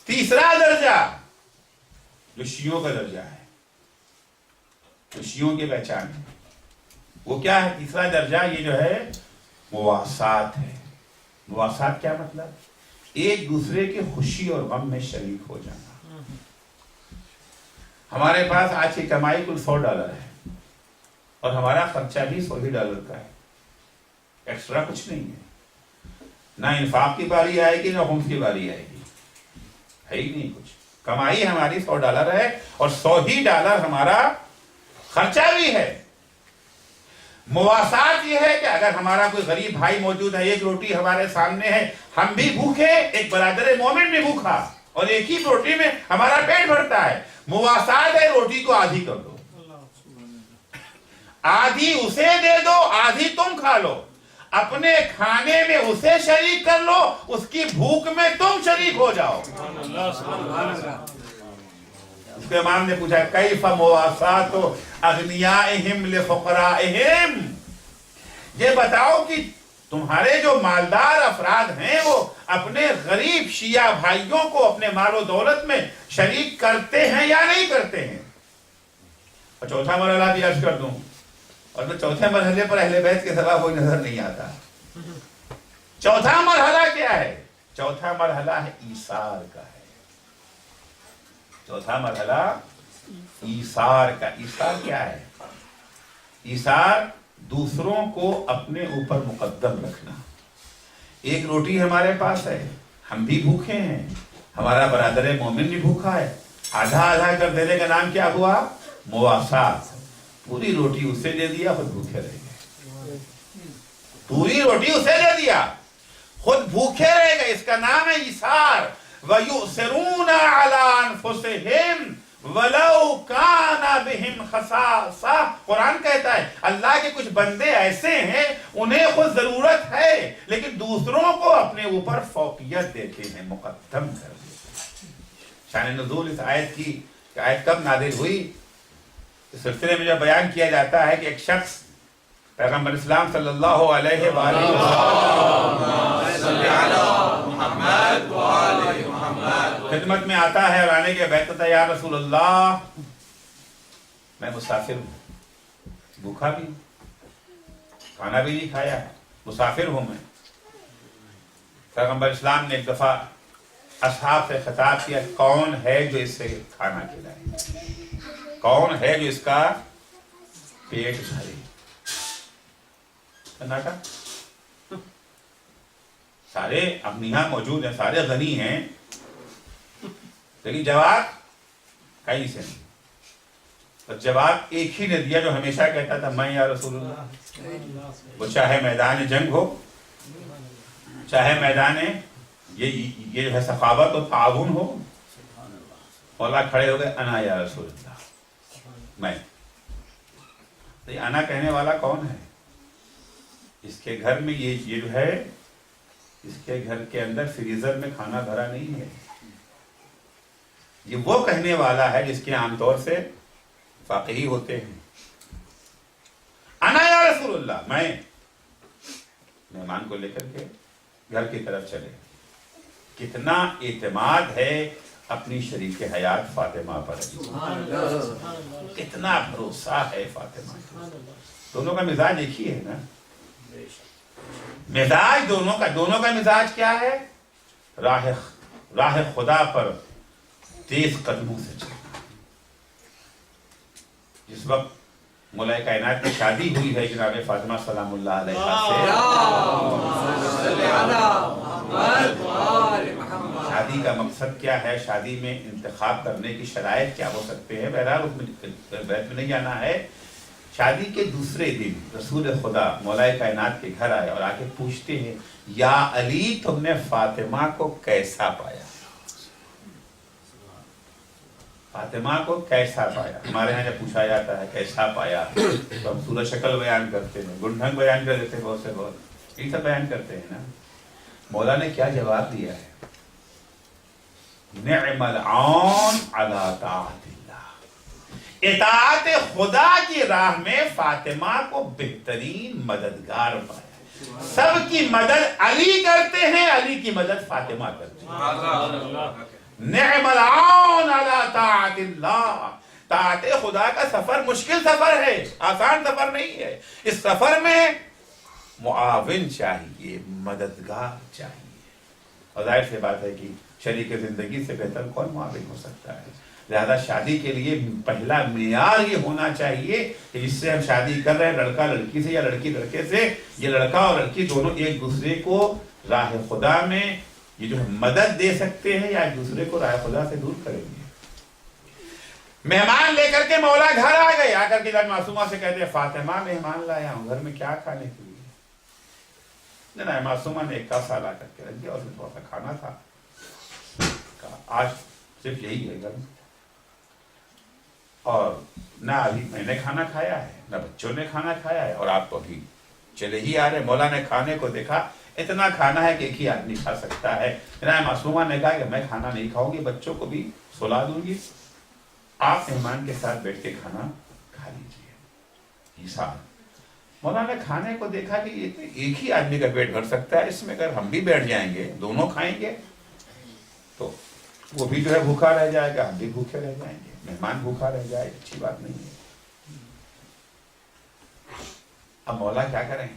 تیسرا درجہ جو شیعوں کا درجہ ہے، جو شیعوں کی پہچان ہے، وہ کیا ہے؟ تیسرا درجہ یہ جو ہے مواسات ہے. مواسات کیا مطلب؟ ایک دوسرے کے خوشی اور غم میں شریک ہو جانا. ہمارے پاس آج کی کمائی کل $100 ہے اور ہمارا خرچہ بھی $100 کا ہے، ایکسٹرا کچھ نہیں ہے. نہ انفاق کی باری آئے گی نہ خمس کی باری آئے گی، ہے ہی نہیں کچھ. کمائی ہماری $100 ہے اور $100 ہمارا خرچہ بھی ہے. مواسات یہ ہے کہ اگر ہمارا کوئی غریب بھائی موجود ہے، ایک روٹی ہمارے سامنے ہے، ہم بھی بھوکے، ایک برادر مومن بھی بھوکا، اور ایک ہی روٹی میں ہمارا پیٹ بھرتا ہے. مواسات ہے روٹی کو آدھی کر دو، آدھی اسے دے دو، آدھی تم کھا لو. اپنے کھانے میں اسے شریک کر لو، اس کی بھوک میں تم شریک ہو جاؤ. اس کے امام نے پوچھا کیف مواسات اغنیائہم لفقرائہم، یہ بتاؤ کہ تمہارے جو مالدار افراد ہیں وہ اپنے غریب شیعہ بھائیوں کو اپنے مال و دولت میں شریک کرتے ہیں یا نہیں کرتے ہیں. اور چوتھا مرحلہ بھی عرض کر دوں، اور میں چوتھے مرحلے پر اہل بیت کے سوا کوئی نظر نہیں آتا. چوتھا مرحلہ کیا ہے؟ چوتھا مرحلہ ہے ایثار کا ہے. چوتھا مرحلہ ایثار کا. ایثار کیا ہے؟ ایثار دوسروں کو اپنے اوپر مقدم رکھنا. ایک روٹی ہمارے پاس ہے، ہم بھی بھوکے ہیں، ہمارا برادر مومن بھی بھوکا ہے، آدھا آدھا کر دینے کا نام کیا ہوا؟ مواسات. پوری روٹی اسے دے دیا، خود بھوکے رہ گئے. پوری روٹی اسے دے دیا، خود بھوکے رہ گئے. اس کا نام ہے ایثار. وَيُؤْثِرُونَ عَلَىٰ أَنفُسِهِمْ وَلَوْ كَانَ بِهِمْ خَصَاصَةٌ. قرآن کہتا ہے اللہ کے کچھ بندے ایسے ہیں انہیں خود ضرورت ہے لیکن دوسروں کو اپنے اوپر فوقیت دیتے ہیں، مقدم کر دیتے ہیں. شان نزول اس آیت کی کہ آیت کب نازل ہوئی، اس سلسلے میں جو بیان کیا جاتا ہے کہ ایک شخص پیغمبر اسلام صلی اللہ علیہ وآلہ خدمت میں آتا ہے اور آنے کے بعد کہتا ہے یا رسول اللہ میں مسافر ہوں، بھوکا بھی، کھانا بھی نہیں کھایا، مسافر ہوں میں. پیغمبر اسلام نے ایک دفعہ اصحاب سے خطاب کیا کون ہے جو اس سے کھانا کھلائے، کون ہے جو اس کا پیٹ بھرے. سناٹا. سارے اغنیاء موجود ہیں، سارے غنی ہیں، لیکن جواب کہیں سے نہیں. اور جواب ایک ہی نے دیا جو ہمیشہ کہتا تھا میں یا رسول اللہ. وہ چاہے میدان جنگ ہو، چاہے میدان یہ جو ہے سخاوت اور تعاون ہو. مولا کھڑے ہو گئے انا یا رسول اللہ، میں. تو یہ انا کہنے والا کون ہے؟ اس کے گھر میں یہ جو ہے، اس کے گھر کے اندر فریزر میں کھانا بھرا نہیں ہے. یہ وہ کہنے والا ہے جس کے عام طور سے فقیہ ہوتے ہیں. انا یا رسول اللہ، میں. مہمان کو لے کر کے گھر کی طرف چلے. کتنا اعتماد ہے اپنی شریک حیات فاطمہ پر، کتنا بھروسہ ہے فاطمہ. دونوں کا مزاج ایک ہی ہے نا. مزاج دونوں کا مزاج کیا ہے؟ راہ خدا پر تیز قدموں سے چلنا. جس وقت مولا کائنات کی شادی ہوئی ہے جناب فاطمہ سلام اللہ علیہ سے، شادی کا مقصد کیا ہے، شادی میں انتخاب کرنے کی شرائط کیا ہو سکتے ہیں، بہرحال اس میں بیت میں نہیں جانا ہے. شادی کے دوسرے دن رسول خدا مولا کائنات کے گھر آئے اور آ کے پوچھتے ہیں یا علی تم نے فاطمہ کو کیسا پایا؟ فاطمہ کو کیسا پایا؟ ہمارے ہاں جب پوچھا جاتا ہے کیسا پایا تو ہم صورت شکل بیان کرتے ہیں، گنڈھنگ بیان کر دیتے ہیں، بہت، یہ سب بیان کرتے ہیں. مولا نے کیا جواب دیا ہے؟ مولا نے فرمایا یا علی، تم نے فاطمہ کو کیسا پایا؟ فاطمہ نے کہا یا رسول اللہ، میں نے فاطمہ کو کیسا پایا؟ فاطمہ نے کہا یا رسول اللہ، میں نے فاطمہ کو کیسا پایا؟ فاطمہ نے کہا یا رسول اللہ، میں نے فاطمہ کو کیسا پایا؟ یہ سب بیان کرتے ہیں نا. مولا نے کیا جواب دیا ہے؟ نعم العون علی طاعت اللہ، اطاعت خدا کی راہ میں فاطمہ کو بہترین مددگار پایا۔ سب کی مدد علی کرتے ہیں، علی کی مدد فاطمہ کرتے ہیں۔ نعم العون علی طاعت اللہ، طاعت خدا کا سفر مشکل سفر ہے، آسان سفر نہیں ہے۔ اس سفر میں معاون چاہیے، مددگار چاہیے، اور ظاہر سی بات ہے کہ شریک زندگی سے بہتر کون معاون ہو سکتا ہے۔ لہذا شادی کے لیے پہلا معیار یہ ہونا چاہیے کہ جس سے ہم شادی کر رہے ہیں، لڑکا لڑکی سے یا لڑکی لڑکے سے، یہ لڑکا اور لڑکی دونوں ایک دوسرے کو راہ خدا میں یہ جو ہے مدد دے سکتے ہیں یا ایک دوسرے کو راہ خدا سے دور کریں گے۔ مہمان لے کر کے مولا گھر آ گئے، آ کر کے جب معصومہ سے کہتے ہیں فاطمہ مہمان لایا ہوں، گھر میں کیا کھانے کے لیے؟ نہیں، معصومہ نے ایک کاسا لا کر کے رکھ دیا، اس میں تھوڑا سا کھانا تھا، آج صرف یہی ہے گھر میں، اور نہ ابھی میں نے کھانا کھایا ہے نہ بچوں نے کھانا کھایا ہے، اور آپ تو ابھی چلے ہی آ رہے۔ مولا نے کھانے کو دیکھا، اتنا کھانا ہے کہ ایک ہی آدمی کھا سکتا ہے۔ معصومہ نے کہا کہ میں کھانا نہیں کھاؤں گی، بچوں کو بھی سلا دوں گی، آپ مہمان کے ساتھ بیٹھ کے کھانا کھا لیجیے۔ ایسا مولا نے کھانے کو دیکھا کہ یہ ایک ہی آدمی کا پیٹ بھر سکتا ہے، اس میں اگر ہم بھی بیٹھ جائیں گے، دونوں کھائیں گے تو وہ بھی جو ہے بھوکا رہ جائے گا، ہم بھی بھوکے رہ جائیں گے، مہمان بھوکا رہ جائے، اچھی بات نہیں ہے۔ اب مولا کیا کریں؟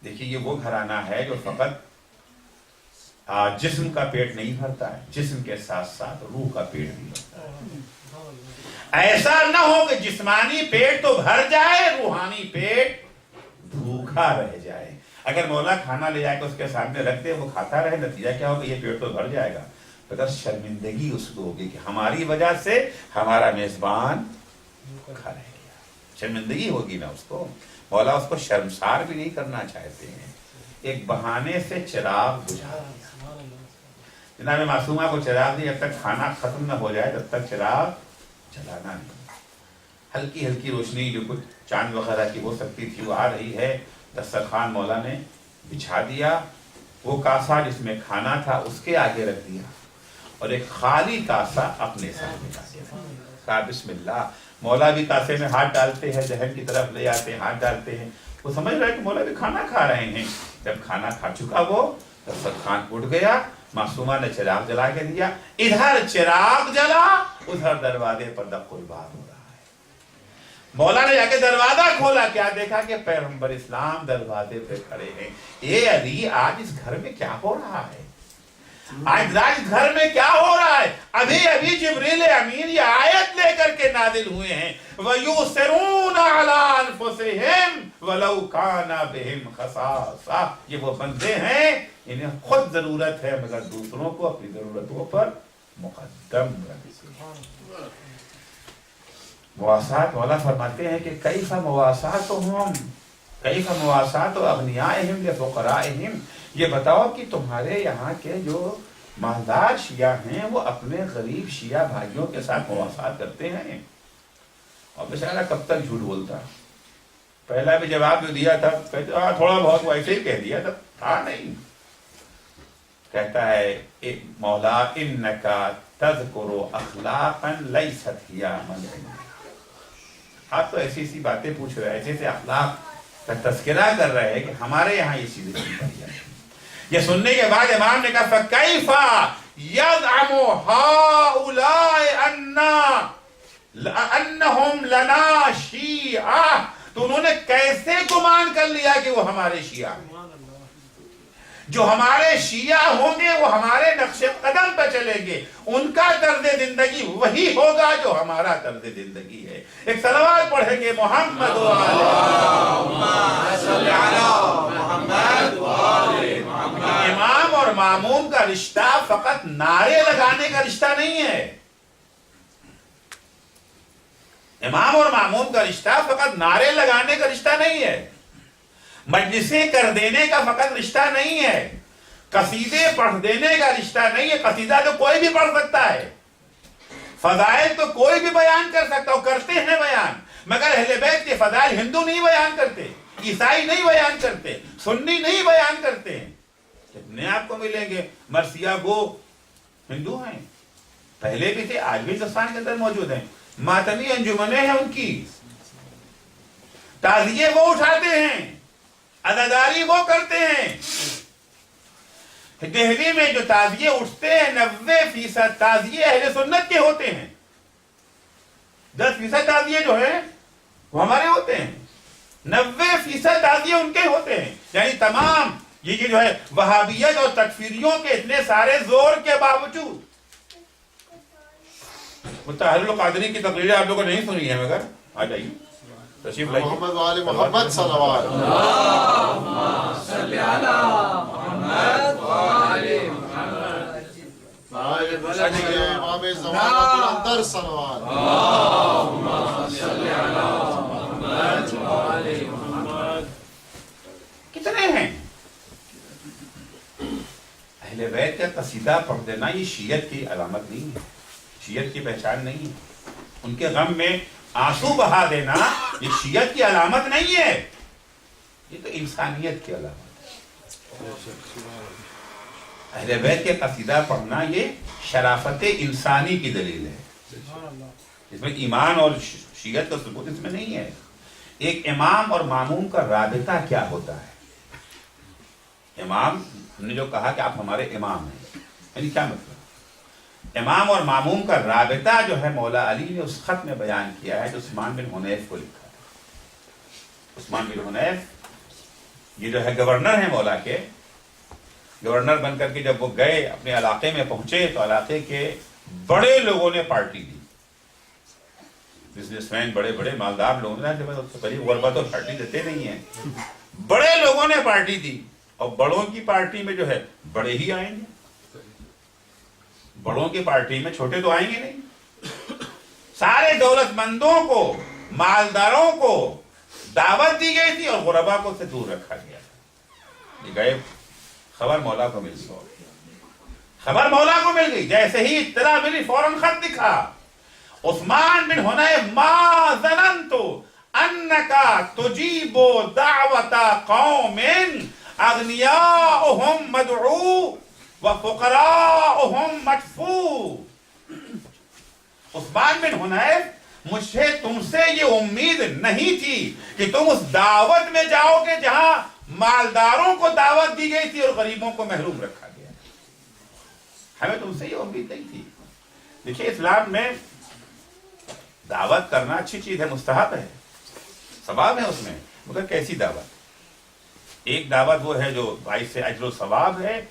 دیکھیے یہ وہ گھرانہ ہے جو فقط جسم کا پیٹ نہیں بھرتا ہے، جسم کے ساتھ ساتھ روح کا پیٹ بھی بھرتا ہے۔ ایسا نہ ہو کہ جسمانی پیٹ تو بھر جائے، روحانی پیٹ بھوکا رہ جائے۔ اگر مولا کھانا لے جائے کہ اس کے سامنے رکھ دے، وہ کھاتا رہے، نتیجہ کیا ہوگا؟ یہ پیٹ تو بھر جائے گا، مگر شرمندگی اس کو ہوگی کہ ہماری وجہ سے ہمارا میزبان بھوکا رہ گیا، شرمندگی ہوگی نا اس کو۔ مولا اس کو شرمسار بھی نہیں کرنا چاہتے ہیں، ایک بہانے سے چراغ بجھا دیا۔ جناب معصومہ کو چراغ دی، جب تک کھانا ختم نہ ہو جائے تب تک چراغ جلانا نہیں۔ ہلکی ہلکی روشنی جو کچھ چاند وغیرہ کی ہو سکتی تھی وہ آ رہی ہے، دسترخوان مولا نے بچھا دیا، وہ کاسا جس میں کھانا تھا اس کے آگے رکھ دیا، اور ایک خالی کاسا اپنے سامنے رکھ دیا۔ کہا بسم اللہ۔ مولا بھی کاسے میں ہاتھ ڈالتے ہیں، دہن کی طرف لے آتے ہیں، ہاتھ ڈالتے ہیں، وہ سمجھ رہے کہ مولا بھی کھانا کھا رہے ہیں۔ جب کھانا کھا چکا وہ، دسترخوان اٹھ گیا، معصومہ نے چراغ جلا کے دیا، ادھر چراغ جلا، ادھر دروازے پر دق الباب ہو رہا ہے۔ مولا نے جا کے دروازہ کھولا، کیا دیکھا کہ پیغمبر اسلام دروازے پہ کھڑے ہیں۔ اے علی، آج اس گھر میں کیا ہو رہا ہے؟ آج گھر میں کیا ہو رہا ہے؟ ابھی جبریل امین یہ آیت لے کر کے نازل ہوئے ہیں، وَيُؤْثِرُونَ عَلَىٰ أَنفُسِهِمْ وَلَوْ كَانَ بِهِمْ خَصَاصَةٌ۔ یہ وہ بندے ہیں انہیں خود ضرورت ہے مگر دوسروں کو اپنی ضرورتوں پر مقدم رکھتے ہیں۔ مواسات، مولا فرماتے ہیں کہ کیف مواساتہم، کیف مواسات اغنیائہم لفقرائہم، یہ بتاؤ کہ تمہارے یہاں کے جو مالدار شیعہ ہیں وہ اپنے غریب شیعہ بھائیوں کے ساتھ مواسات کرتے ہیں؟ اور بیچارہ کب تک جھوٹ بولتا؟ پہلا بھی جواب جو دیا تھا تھوڑا بہت ویسے ہی کہہ دیا تھا نہیں۔ کہتا ہے مولا انکا تذکر اخلاقا لیست ہی عمل۔ آپ تو ایسی ایسی باتیں پوچھ رہے ہیں، ایسے ایسے اخلاق کا تذکرہ کر رہے ہیں کہ ہمارے یہاں یہ چیزیں نہیں پڑی جاتی۔ یہ سننے کے بعد امام نے کہا فَكَيْفَ يَزْعَمُ هَؤُلَاءِ أَنَّهُمْ لَنَا شِيعَةٌ، تو انہوں نے کیسے گمان کر لیا کہ وہ ہمارے شیعہ ہیں؟ جو ہمارے شیعہ ہوں گے وہ ہمارے نقش قدم پہ چلیں گے، ان کا طرز زندگی وہی ہوگا جو ہمارا طرز زندگی ہے۔ ایک صلوات پڑھیں گے محمد امام اور ماموم کا رشتہ فقط نعرے لگانے کا رشتہ نہیں ہے۔ امام اور ماموم کا رشتہ فقط نعرے لگانے کا رشتہ نہیں ہے، مجلسیں کر دینے کا فقط رشتہ نہیں ہے، قصیدے پڑھ دینے کا رشتہ نہیں ہے۔ قصیدہ تو کوئی بھی پڑھ سکتا ہے، فضائل تو کوئی بھی بیان کر سکتا ہے، کرتے ہیں بیان، مگر اہل بیت کے فضائل ہندو نہیں بیان کرتے، عیسائی نہیں بیان کرتے، سنی نہیں بیان کرتے ہیں۔ جتنے آپ کو ملیں گے مرثیہ گو ہندو ہیں، پہلے بھی تھے، آج بھی ہندوستان کے اندر موجود ہیں، ماتمی انجمنیں ہیں ان کی، تعزیے وہ اٹھاتے ہیں، عزاداری وہ کرتے ہیں۔ دہلی میں جو تعزیے اٹھتے ہیں 90% تعزیے اہل سنت کے ہوتے ہیں، 10% تعزیے جو ہیں وہ ہمارے ہوتے ہیں، 90% تعزیے ان کے ہوتے ہیں۔ یعنی تمام یہ جو ہے وہابیت اور تکفیریوں کے اتنے سارے زور کے باوجود، طاہر القادری کی تقریریں آپ لوگوں نے نہیں سنی ہے مگر آ جائیے تشریف لائیے۔ محمد وآل محمد صلوات۔ صلی علی محمد وآل محمد۔ امام زمانہ بلندر صلوات۔ صلی علی محمد وآل محمد۔ کتنے ہیں؟ اہل بیت کا قصیدہ پڑھ دینا یہ شیعت کی علامت نہیں ہے، شیعت کی پہچان نہیں ہے۔ ان کے غم میں آنسو بہا دینا یہ شیعت کی علامت نہیں ہے، یہ تو انسانیت کی علامت ہے۔ اہل بیت کے قصیدہ پڑھنا یہ شرافت انسانی کی دلیل ہے، اس میں ایمان اور شیعت کا ثبوت اس میں نہیں ہے۔ ایک امام اور ماموم کا رابطہ کیا ہوتا ہے؟ امام، ہم نے جو کہا کہ آپ ہمارے امام ہیں، یعنی کیا مطلب؟ امام اور ماموم کا رابطہ جو ہے مولا علی نے اس خط میں بیان کیا ہے جو عثمان بن حنیف کو لکھا ہے۔ عثمان بن حنیف یہ جو ہے گورنر ہیں مولا کے، گورنر بن کر کے جب وہ گئے اپنے علاقے میں پہنچے تو علاقے کے بڑے لوگوں نے پارٹی دی، بزنس مین، بڑے بڑے مالدار لوگوں نے، جب قریب غربا تو پارٹی دیتے نہیں ہیں، بڑے لوگوں نے پارٹی دی، اور بڑوں کی پارٹی میں جو ہے بڑے ہی آئیں گے، بڑوں کی پارٹی میں چھوٹے تو آئیں گے نہیں۔ سارے دولت مندوں کو، مالداروں کو دعوت دی گئی تھی اور غربا کو سے دور رکھا گیا تھا۔ یہ گئے، خبر مولا کو مل گئی، خبر مولا کو مل گئی، جیسے ہی اطلاع ملی فوراً خط لکھا، عثمان بن حنیف ما ظننت انکا تجیب دعوت قوم اغنیاؤہم مدعو وفقراؤہم مدفوع۔ عثمان بن حنیف، مجھے تم سے یہ امید نہیں تھی کہ تم اس دعوت میں جاؤ گے جہاں مالداروں کو دعوت دی گئی تھی اور غریبوں کو محروم رکھا گیا، ہمیں تم سے یہ امید نہیں تھی۔ دیکھیے اسلام میں دعوت کرنا اچھی چیز ہے، مستحب ہے، ثواب ہے اس میں، مگر کیسی دعوت؟ ایک دعوت وہ ہے جو باعث سے اجر و ثواب ہے،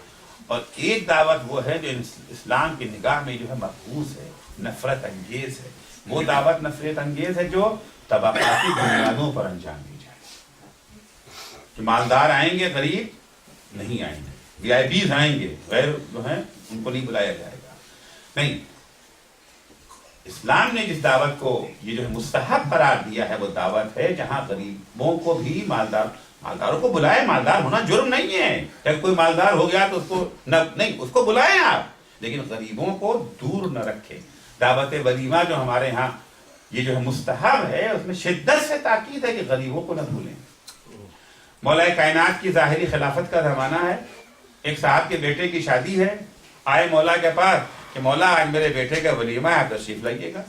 اور ایک دعوت وہ ہے جو اسلام کی نگاہ میں جو ہے مقبوض ہے، نفرت انگیز ہے۔ وہ دعوت نفرت انگیز ہے جو طبقاتی بنیادوں پر انجام دی جائے، کہ مالدار آئیں گے، غریب نہیں آئیں گے، وی آئی پیز آئیں گے، غیر جو ہیں ان کو نہیں بلایا جائے گا، نہیں۔ اسلام نے جس دعوت کو یہ جو ہے مستحب قرار دیا ہے وہ دعوت ہے جہاں غریبوں کو بھی مالداروں کو بلائے۔ مالدار ہونا جرم نہیں ہے، جب کوئی مالدار ہو گیا تو اس کو نہیں، اس کو بلائیں آپ، لیکن غریبوں کو دور نہ رکھیں۔ دعوت ولیمہ جو ہمارے ہاں یہ جو ہے مستحب ہے، اس میں شدت سے تاکید ہے کہ غریبوں کو نہ بھولیں۔ مولا کائنات کی ظاہری خلافت کا زمانہ ہے، ایک صاحب کے بیٹے کی شادی ہے، آئے مولا کے پاس کہ مولا آج میرے بیٹے کا ولیمہ ہے، آپ تشریف لائیے گا۔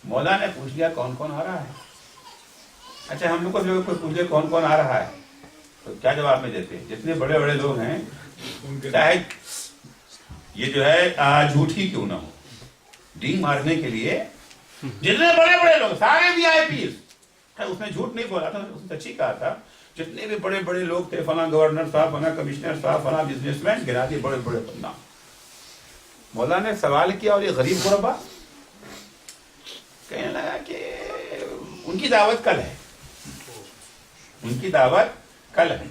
مولا نے پوچھ لیا کون کون آ رہا ہے؟ اچھا ہم لوگ کو جو کوئی پوچھے کون کون آ رہا ہے تو کیا جواب میں دیتے ہیں؟ جتنے بڑے بڑے لوگ ہیں، چاہے یہ جو ہے جھوٹ ہی کیوں نہ ہو، ڈینگ مارنے کے لیے جتنے بڑے بڑے لوگ سارے وی آئی پیز، اس نے جھوٹ نہیں بولا تھا، اس نے سچی کہا تھا، جتنے بھی بڑے بڑے لوگ تھے، فلاں گورنر صاحب، فلاں کمشنر صاحب، فلاں بزنس مین، گنا دیے بڑے بڑے بندہ۔ مولا نے سوال کیا اور یہ غریب غربا؟ کہنے لگا کہ ان کی دعوت کل ہے، ان کی دعوت کل ہے۔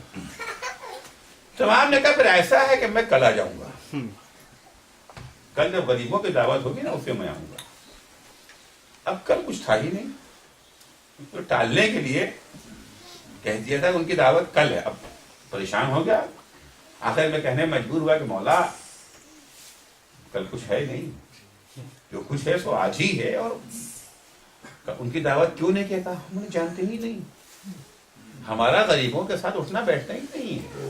تمام نے کہا پھر ایسا ہے کہ میں کل آ جاؤں گا، کل جب غریبوں کی دعوت ہوگی نا اسے میں آؤں گا۔ اب کل کچھ تھا ہی نہیں، تو ٹالنے کے لیے کہہ دیا تھا کہ ان کی دعوت کل ہے۔ اب پریشان ہو گیا، آخر میں کہنے مجبور ہوا کہ مولا کل کچھ ہے نہیں، جو کچھ ہے سو آج ہی ہے، اور ان کی دعوت کیوں نہیں کہتا؟ ہم نے جانتے ہی نہیں، ہمارا غریبوں کے ساتھ اٹھنا بیٹھنا ہی نہیں ہے،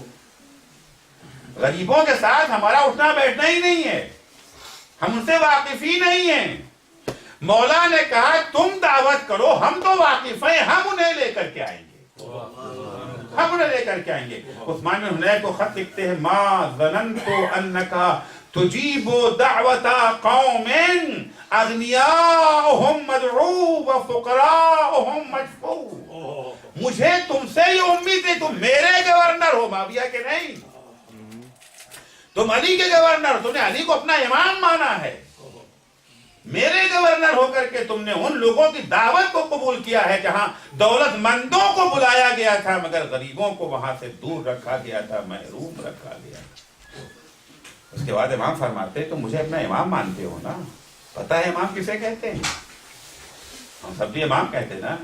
غریبوں کے ساتھ ہمارا اٹھنا بیٹھنا ہی نہیں ہے۔ ہم ان سے واقف ہی نہیں ہیں. مولا نے کہا تم دعوت کرو, ہم تو واقف ہیں, ہم انہیں لے کر کے آئیں گے, ہم انہیں لے کر کے آئیں گے. عثمان بن حنیف کو خط لکھتے ہیں, ما ظننت انکا تجیب دعوت قوم اغنیاؤہم مدعو وفقراؤہم مجفو. مجھے تم سے یہ امید ہے, تم میرے گورنر ہو, معاویہ کے نہیں, تم علی کے گورنر, تم نے علی کو اپنا امام مانا ہے. میرے گورنر ہو کر کے تم نے ان لوگوں کی دعوت کو قبول کیا ہے جہاں دولت مندوں کو بلایا گیا تھا مگر غریبوں کو وہاں سے دور رکھا گیا تھا, محروم رکھا گیا تھا. اس کے بعد امام فرماتے تو مجھے اپنا امام مانتے ہو نا, پتہ ہے امام کسے کہتے ہیں؟ ہم سب بھی امام کہتے ہیں نا.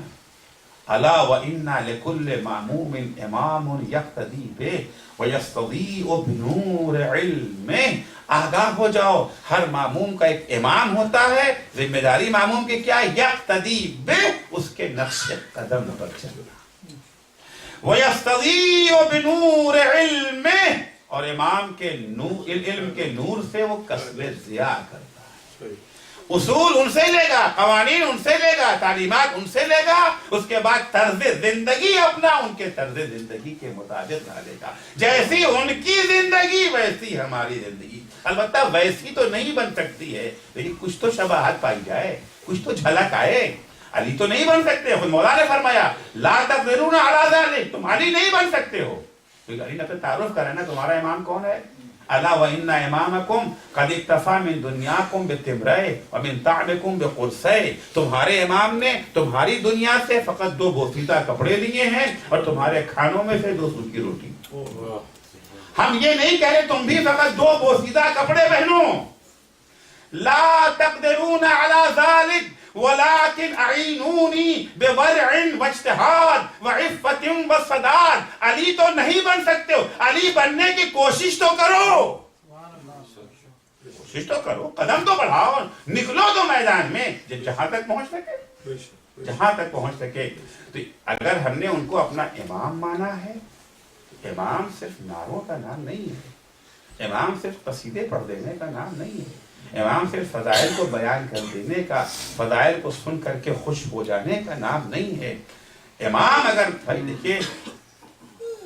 الا وَإِنَّا لِكُلِّ مَأْمُومٍ إِمَامٌ يَقْتَدِي بِهِ وَيَسْتَضِيءُ بِنُورِ عِلْمِهِ. آگاہ ہو جاؤ, ہر معموم کا ایک امام ہوتا ہے, ذمہ داری معموم کی کیا ہے؟ یقتدی بہ, اس کے نقش قدم پر چلنا. وَيَسْتَضِيءُ بِنُورِ عِلْمِهِ, اور امام کے نور, علم کے نور سے وہ کسب ضیاء کرتا ہے. اصول ان سے لے گا, قوانین ان سے لے گا, تعلیمات ان سے لے گا, اس کے بعد طرز زندگی اپنا ان کے طرز زندگی کے مطابق ڈالے گا. جیسی ان کی زندگی ویسی ہماری زندگی. البتہ ویسی تو نہیں بن سکتی ہے, لیکن کچھ تو شباہت پائی جائے, کچھ تو جھلک آئے. علی تو نہیں بن سکتے, خود مولا نے فرمایا لا تقدرون علی ذلک, تم علی نہیں بن سکتے ہو. علی نے تو تعارف کرا نا تمہارا امام کون ہے. الا وان امامکم قد اکتفی من دنیاکم بتمرئ ومن طعمکم بقرصئ. تمہارے امام نے تمہاری دنیا سے فقط 2 بوسیدہ کپڑے لیے ہیں اور تمہارے کھانوں میں سے 2 سوکھی روٹی. ہم یہ نہیں کہہ رہے تم بھی فقط 2 بوسیدہ کپڑے پہنو. لا تقدرون علی ذلک ولكن اعینونی بورع واجتہاد وعفت وصداد. علی تو نہیں بن سکتے ہو, علی بننے کی کوشش تو کرو, کوشش تو کرو, قدم تو بڑھاؤ, نکلو تو میدان میں جہاں تک پہنچ سکے, جہاں تک پہنچ سکے. تو اگر ہم نے ان کو اپنا امام مانا ہے, امام صرف نعروں کا نام نہیں ہے, امام صرف قصیدے پڑھ دینے کا نام نہیں ہے, امام صرف فضائل کو بیان کر دینے کا, فضائل کو سن کر کے خوش ہو جانے کا نام نہیں ہے. امام اگر بھائی دیکھیے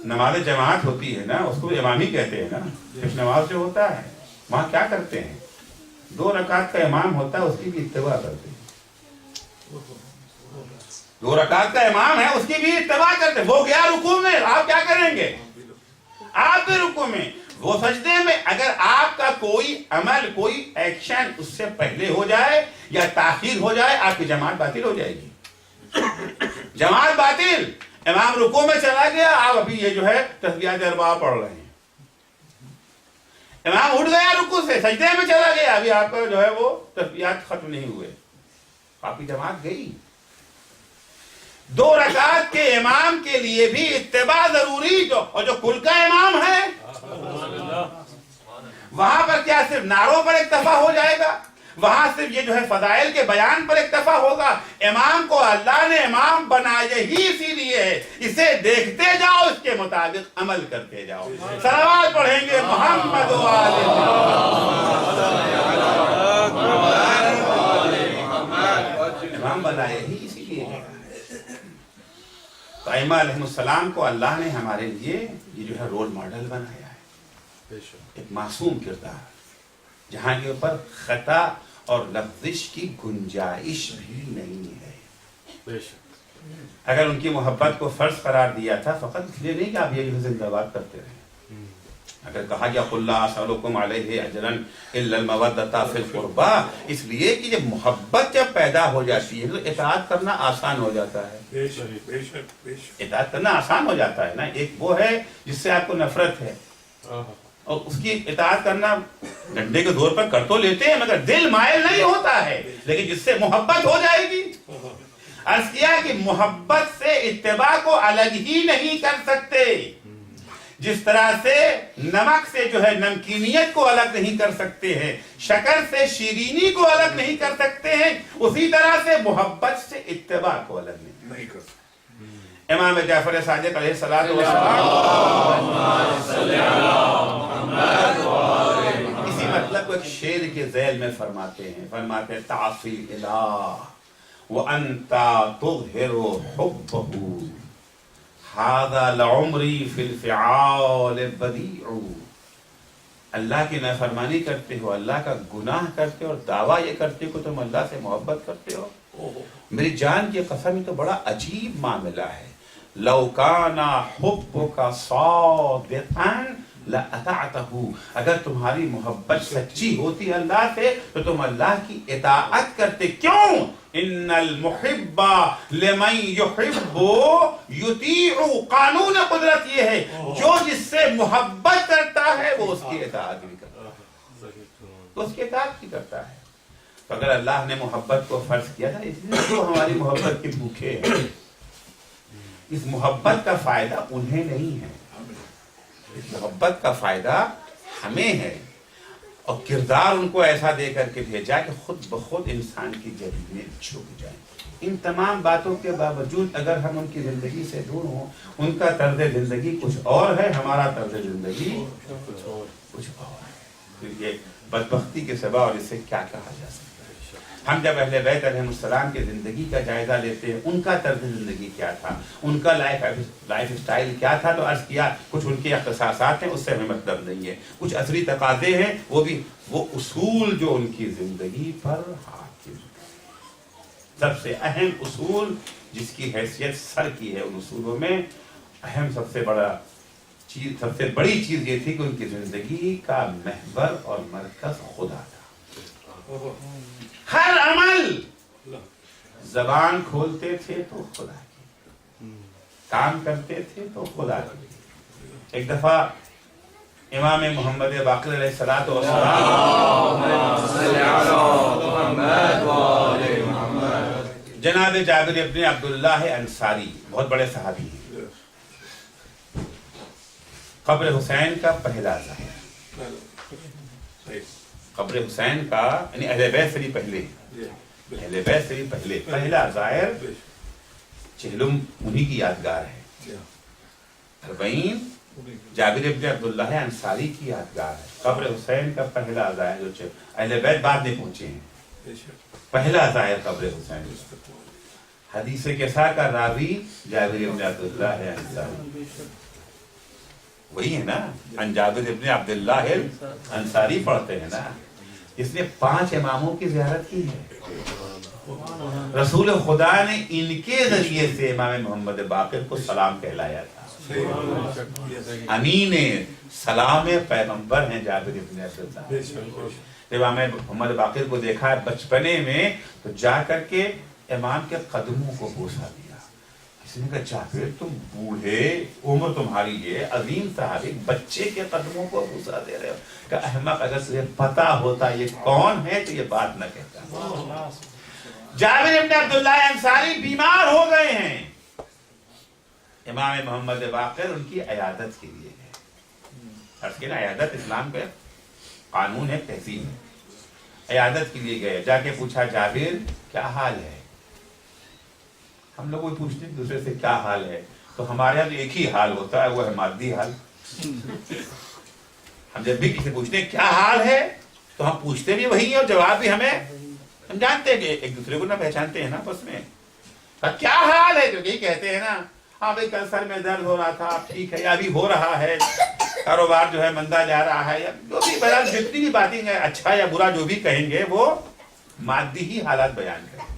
نماز جماعت ہوتی ہے نا, اس کو امام ہی کہتے ہیں نا. پیش نماز جو ہوتا ہے وہاں کیا کرتے ہیں, 2 رکعت کا امام ہوتا ہے, اس کی بھی اتباع کرتے ہیں. 2 رکعت کا امام ہے, اس کی بھی اتباع کرتے ہیں. وہ گیا رکوع میں, آپ کیا کریں گے, آپ بھی رکوع میں. وہ سجدے میں اگر آپ کا کوئی عمل, کوئی ایکشن اس سے پہلے ہو جائے یا تاخیر ہو جائے, آپ کی جماعت باطل ہو جائے گی, جماعت باطل. امام رکوع میں چلا گیا, آپ ابھی یہ جو ہے تسبیحات اربعہ پڑھ رہے ہیں. امام اٹھ گیا رکوع سے, سجدے میں چلا گیا, ابھی آپ کا جو ہے وہ تسبیحات ختم نہیں ہوئے, آپ کی جماعت گئی. 2 رکعت کے امام کے لیے بھی اتباع ضروری. اور جو کل کا امام ہے وہاں پر کیا صرف نعروں پر اکتفا ہو جائے گا, وہاں صرف یہ جو ہے فضائل کے بیان پر اکتفا ہوگا. امام کو اللہ نے امام بنایا ہی اسی لیے ہے, اسے دیکھتے جاؤ, اس کے مطابق عمل کرتے جاؤ. صلوات پڑھیں گے محمد و آل محمد. امام بنایا ہی اسی لیے ہے. تو ائمہ علیہ السلام کو اللہ نے ہمارے لیے یہ جو ہے رول ماڈل بنایا ہے, ایک معصوم کردار جہاں کے اوپر خطا اور لغزش کی گنجائش بھی نہیں ہے. اگر ان کی محبت کو فرض قرار دیا تھا فقط اس لیے نہیں کہ آپ یہ زندہ باد کرتے رہے. اگر کہا گیا قل لا اسألکم علیہ اجرا الا المودۃ فی القربى, اس لیے کہ جب محبت جب پیدا ہو جاتی ہے تو اطاعت کرنا آسان ہو جاتا ہے. اطاعت کرنا آسان ہو جاتا ہے نا. ایک وہ ہے جس سے آپ کو نفرت ہے اور اس کی اطاعت کرنا ڈنڈے کے دور پر کر تو لیتے ہیں مگر دل مائل نہیں ہوتا ہے, لیکن جس سے محبت ہو جائے گی. عرض کیا کہ محبت سے اتباع کو الگ ہی نہیں کر سکتے, جس طرح سے نمک سے جو ہے نمکینیت کو الگ نہیں کر سکتے ہیں, شکر سے شیرینی کو الگ نہیں کر سکتے ہیں, اسی طرح سے محبت سے اتباع کو الگ نہیں کر سکتے. امام جعفر صادق علیہ الصلوۃ والسلام اسی مطلب ایک شعر کے ذیل میں فرماتے ہیں تعصی الہ وانت تظہر حبہ ھذا لعمری فی الفعال بدیع. اللہ کی نافرمانی کرتے ہو، اللہ کا گناہ کرتے ہو اور دعویٰ یہ کرتے ہو کہ تم اللہ سے محبت کرتے ہو. میری جان کی قسم، یہ تو بڑا عجیب معاملہ ہے. لو کان حبک صادقا لأطعته، اگر تمہاری محبت سچی ہوتی اللہ سے تو تم اللہ کی اطاعت کرتے. کیوں؟ ان المحب لمن يحب يطيع. قانون قدرت یہ ہے جو جس سے محبت کرتا ہے وہ اس کی اطاعت بھی کرتا ہے، تو اس کی اطاعت بھی کرتا ہے. تو اگر اللہ نے محبت کو فرض کیا تھا، اس لیے تو ہماری محبت کے بھوکے ہیں. اس محبت کا فائدہ انہیں نہیں ہے، اس محبت کا فائدہ ہمیں ہے. اور کردار ان کو ایسا دے کر کے بھیجا کہ خود بخود انسان کی جبینیں جھک جائیں. ان تمام باتوں کے باوجود اگر ہم ان کی زندگی سے دور ہوں، ان کا طرز زندگی کچھ اور ہے، ہمارا طرز زندگی کچھ اور ہے، پھر یہ بدبختی کے سبب اور اس سے کیا کہا جا سکتا ہے. ہم جب اہل بیت علیہ السلام کی زندگی کا جائزہ لیتے ہیں، ان کا طرز زندگی کیا تھا، ان کا لائف اسٹائل کیا تھا، تو عرض کیا کچھ ان کے اختصاصات ہیں، اس سے ہمیں مطلب نہیں ہے. کچھ عصری تقاضے ہیں، وہ اصول جو ان کی زندگی پر حاکم ہیں. سب سے اہم اصول جس کی حیثیت سر کی ہے، ان اصولوں میں اہم سب سے بڑی چیز یہ تھی کہ ان کی زندگی کا محور اور مرکز خدا تھا. ہر عمل زبان کھولتے تھے تو خدا کی، کام کرتے تھے تو خدا کی. ایک دفعہ امام محمد باقر علیہ الصلوۃ والسلام جناب جابر ابن عبداللہ انصاری بہت بڑے صحابی ہیں. قبر حسین کا پہلا ظاہر، قبر حسین کا یعنی اہل بیت سے بھی پہلے پہلا ظاہر چہلم انہی کی یادگار ہے. 40 جابر ابن عبداللہ انصاری کی یادگار ہے. قبر حسین کا پہلا ظاہر جو اہل بیت بعد میں پہنچے ہیں، پہلا ظاہر قبر حسین. حدیث کسا کا راوی جابر ابن عبداللہ انصاری، وہی ہے نا، ان جابر ابن عبداللہ انصاری پڑھتے ہیں نا، اس نے 5 اماموں کی زیارت کی ہے. رسول خدا نے ان کے ذریعے سے امام محمد باقر کو سلام کہلایا تھا. امین سلام پیغمبر ہیں جابر ابن عبداللہ. جب امام محمد باقر کو دیکھا بچپنے میں تو جا کر کے امام کے قدموں کو بوسا دیا. کسی نے کہا جابر تم بوڑھے، عمر تمہاری یہ عظیم صحابی، بچے کے قدموں کو بوسا دے رہے ہو. کہ احمق، اگر تجھے پتا ہوتا یہ کون ہے تو یہ بات نہ کہتا. جابر ابن عبداللہ انصاری بیمار ہو گئے ہیں. امام محمد باقر ان کی عیادت کے لیے گئے. عرض کہ نا عیادت اسلام کا قانون ہے، تہذیب ہے. عیادت کے لیے گئے، جا کے پوچھا جابر کیا حال ہے. ہم لوگ وہی پوچھتے ہیں دوسرے سے کیا حال ہے، تو ہمارے یہاں تو ایک ہی حال ہوتا ہے، وہ ہے مادی حال. ہم جب بھی کسی پوچھتے ہیں کیا حال ہے تو ہم پوچھتے بھی وہی ہیں اور جواب بھی ہم جانتے ہیں کہ ایک دوسرے کو نہ پہچانتے ہیں نا. بس میں کیا حال ہے تو یہی کہتے ہیں نا، ہاں بھائی کل سر میں درد ہو رہا تھا، اب ٹھیک ہے، یا ابھی ہو رہا ہے، کاروبار جو ہے مندہ جا رہا ہے، یا جو بھی بہرحال جتنی بھی باتیں ہیں اچھا یا برا جو بھی کہیں گے وہ مادی ہی حالات بیان کریں.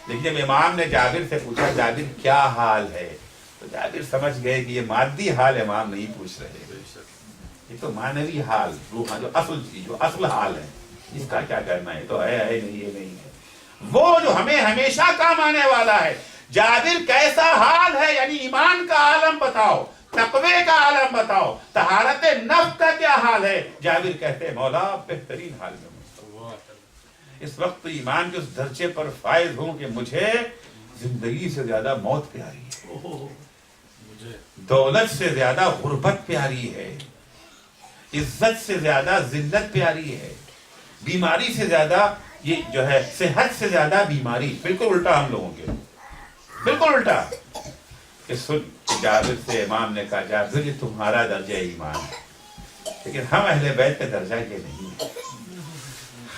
لیکن جب امام نے جابر سے پوچھا جابر کیا حال ہے تو جابر سمجھ گئے کہ یہ مادی حال امام نہیں پوچھ رہے، یہ تو معنوی حال، روح جو اصل چیز، جو اصل حال ہے، اس کا کیا کرنا ہے، تو ہے نہیں، یہ نہیں ہے، وہ جو ہمیں ہمیشہ کام آنے والا ہے. جابر کیسا حال ہے، یعنی ایمان کا عالم بتاؤ، تقوی کا عالم بتاؤ، طہارت نفس کا کیا حال ہے. جابر کہتے ہیں مولا بہترین حال میں اس وقت ایمان کے اس درجے پر فائز ہوں کہ مجھے زندگی سے زیادہ موت پیاری ہے، دولت سے زیادہ غربت پیاری ہے، عزت سے زیادہ ذلت پیاری ہے، بیماری سے زیادہ یہ جو ہے صحت سے زیادہ بیماری. بالکل الٹا ہم لوگوں کے، بالکل الٹا. کہ جابر سے امام نے کہا جابر یہ تمہارا درجہ ایمان ہے، لیکن ہم اہل بیت کا درجہ یہ نہیں ہے.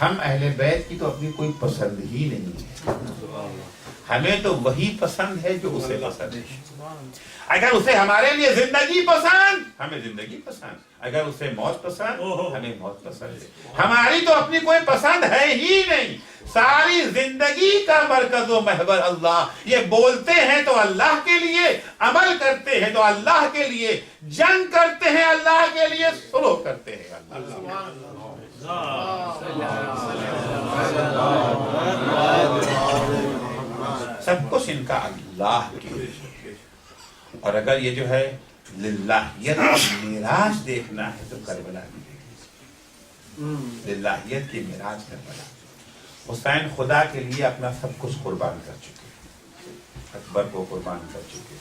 ہم اہل بیت کی تو اپنی کوئی پسند ہی نہیں ہے، ہمیں تو وہی پسند ہے جو اسے پسند ہے۔ اگر اسے ہمارے لیے زندگی پسند، ہمیں زندگی پسند، اگر اسے موت پسند، ہمیں موت پسند ہے۔ ہماری تو اپنی کوئی پسند ہے ہی نہیں، ساری زندگی کا مرکز و محور اللہ۔ یہ بولتے ہیں تو اللہ کے لیے، عمل کرتے ہیں تو اللہ کے لیے، جنگ کرتے ہیں اللہ کے لیے، سلوک کرتے ہیں اللہ۔ سب کچھ ان کا اللہ کے لیے۔ اور اگر یہ جو ہے للہیت اور معراج دیکھنا ہے تو کربلا بھی دیکھیں، للہیت کی معراج کربلا۔ حسین خدا کے لیے اپنا سب کچھ قربان کر چکے، اکبر کو قربان کر چکے،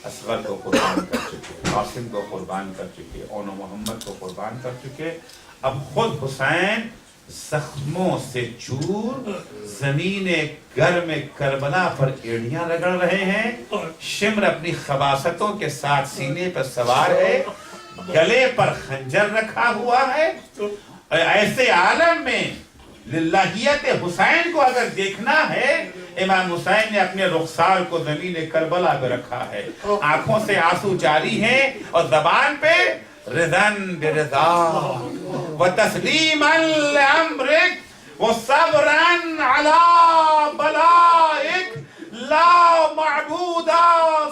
اصغر کو قربان کر چکے، قاسم کو قربان کر چکے، اون محمد کو قربان کر چکے۔ اب خود حسین زخموں سے چور زمین گرم کربلا پر ایڑیاں رگڑ رہے ہیں، شمر اپنی خباستوں کے ساتھ سینے پر سوار ہے، گلے پر خنجر رکھا ہوا ہے۔ ایسے عالم میں للہیت حسین کو اگر دیکھنا ہے، امام حسین نے اپنے رخسار کو زمین کربلا پہ رکھا ہے، آنکھوں سے آنسو جاری ہیں اور زبان پہ رضاً برضا وتسلیماً لأمرک وصبراً علی بلائک لا معبود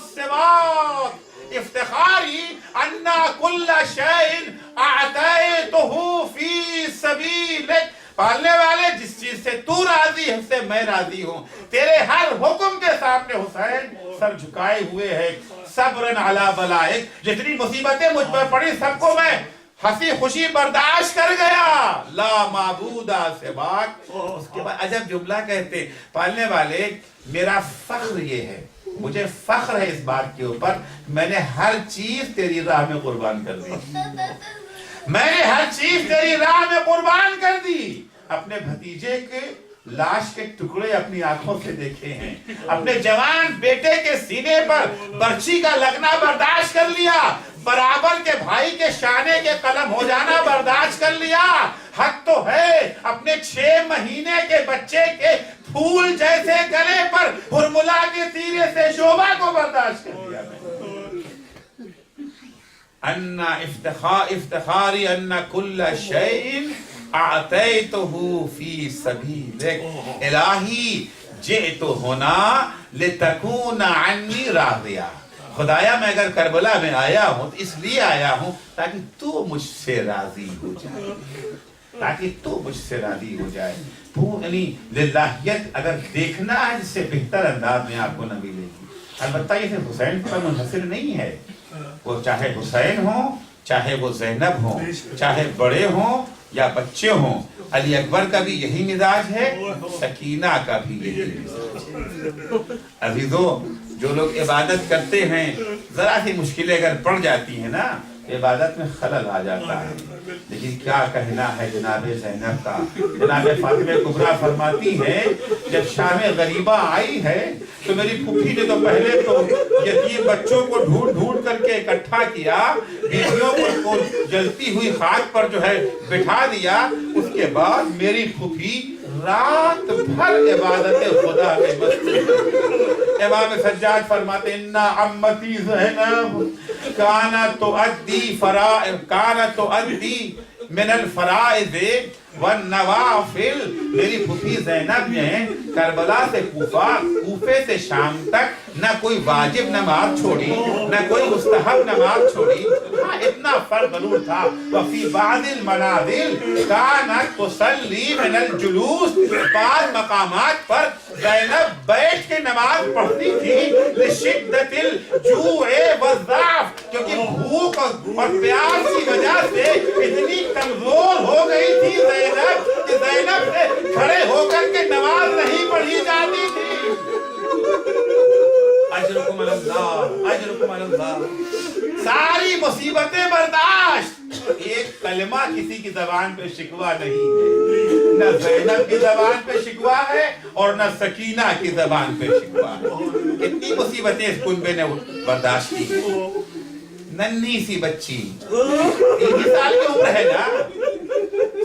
سواک افتخاری ان کل شیء اعطیتہ فی سبیلک۔ پالنے والے، جس چیز سے تو راضی ہے اس سے میں راضی ہوں، تیرے ہر حکم کے سامنے حسین سر جھکائے ہوئے ہے۔ صبرن علی بلائک، جتنی مصیبتیں مجھ پر پڑی سب کو میں ہنسی خوشی برداشت کر گیا، لا معبود سواک۔ اس کے بعد عجب جملہ کہتے پالنے والے، میرا فخر یہ ہے، مجھے فخر ہے اس بات کے اوپر، میں نے ہر چیز تیری راہ میں قربان کر دی، میں نے ہر چیز تیری راہ میں قربان کر دی۔ اپنے بھتیجے کے لاش کے ٹکڑے اپنی آنکھوں سے دیکھے ہیں، اپنے جوان بیٹے کے سینے پر برچی کا لگنا برداشت کر لیا، برابر کے بھائی کے شانے کے قلم ہو جانا برداشت کر لیا، حق تو ہے اپنے 6 مہینے کے بچے کے پھول جیسے گلے پر ہرملا کے تیرے سے شعبہ کو برداشت کر لیا۔ ان افتخاری ان کل شیء اعطیتہ فی سبیلک، الہی جئت ہنا لتکون عنی راضیا۔ خدایا میں اگر کربلا میں آیا ہوں تو اس لیے آیا ہوں تاکہ تو مجھ سے راضی ہو جائے، تاکہ تو مجھ سے راضی ہو جائے۔ یعنی للہیت اگر دیکھنا ہے جس سے بہتر انداز میں آپ کو نہ ملے گی۔ البتہ یہ صرف حسین پر منحصر نہیں ہے، وہ چاہے حسین ہوں، چاہے وہ زینب ہوں، چاہے بڑے ہوں یا بچے ہوں، علی اکبر کا بھی یہی مزاج ہے، سکینہ کا بھی یہی مزاج ہے۔ عزیزو، جو لوگ عبادت کرتے ہیں، ذرا سی مشکلیں اگر پڑ جاتی ہیں نا، عبادت میں خلل آ جاتا ہے۔ لیکن کیا کہنا ہے جناب زینب کا، جناب فاطمہ کبریٰ فرماتی ہیں جب شام غریبہ آئی ہے تو میری پھوپھی نے تو پہلے تو یتیم بچوں کو ڈھونڈ ڈھونڈ کر کے اکٹھا کیا، بیویوں کو جلتی ہوئی خاک پر جو ہے بٹھا دیا، اس کے بعد میری پھوپھی رات بھر عبادت خدا میں مست۔ امام سجاد فرماتے ان عمتی زینب کانت تؤدی من الفرائض والنوافل، میری پھوپھی زینب نے کربلا سے کوفے سے شام تک نہ کوئی واجب نماز چھوڑی، نہ کوئی مستحب نماز چھوڑی۔ ہاں اتنا فرق ضرور تھا، وفی بعض المنازل کانت تصلی من الجلوس، بعض مقامات پر زینب بیٹھ کے نماز پڑھتی تھی، لشدت الجوع والضعف، کیونکہ بھوک اور پیاس کی وجہ سے اتنی کمزور ہو گئی تھی زینب کہ زینب سے کھڑے ہو کر کے نماز نہیں پڑھی جاتی تھی۔ اجرکم اللہ، اجرکم اللہ۔ ساری مصیبتیں برداشت، ایک کلمہ کسی کی زبان پہ شکوہ نہیں ہے، نہ زینب کی زبان پہ شکوہ ہے اور نہ سکینہ کی زبان پہ شکوہ ہے۔ کتنی مصیبتیں اس کنبے نے برداشت کی، ننھی سی بچی 3 سال کی عمر ہے نا،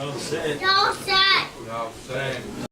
No set.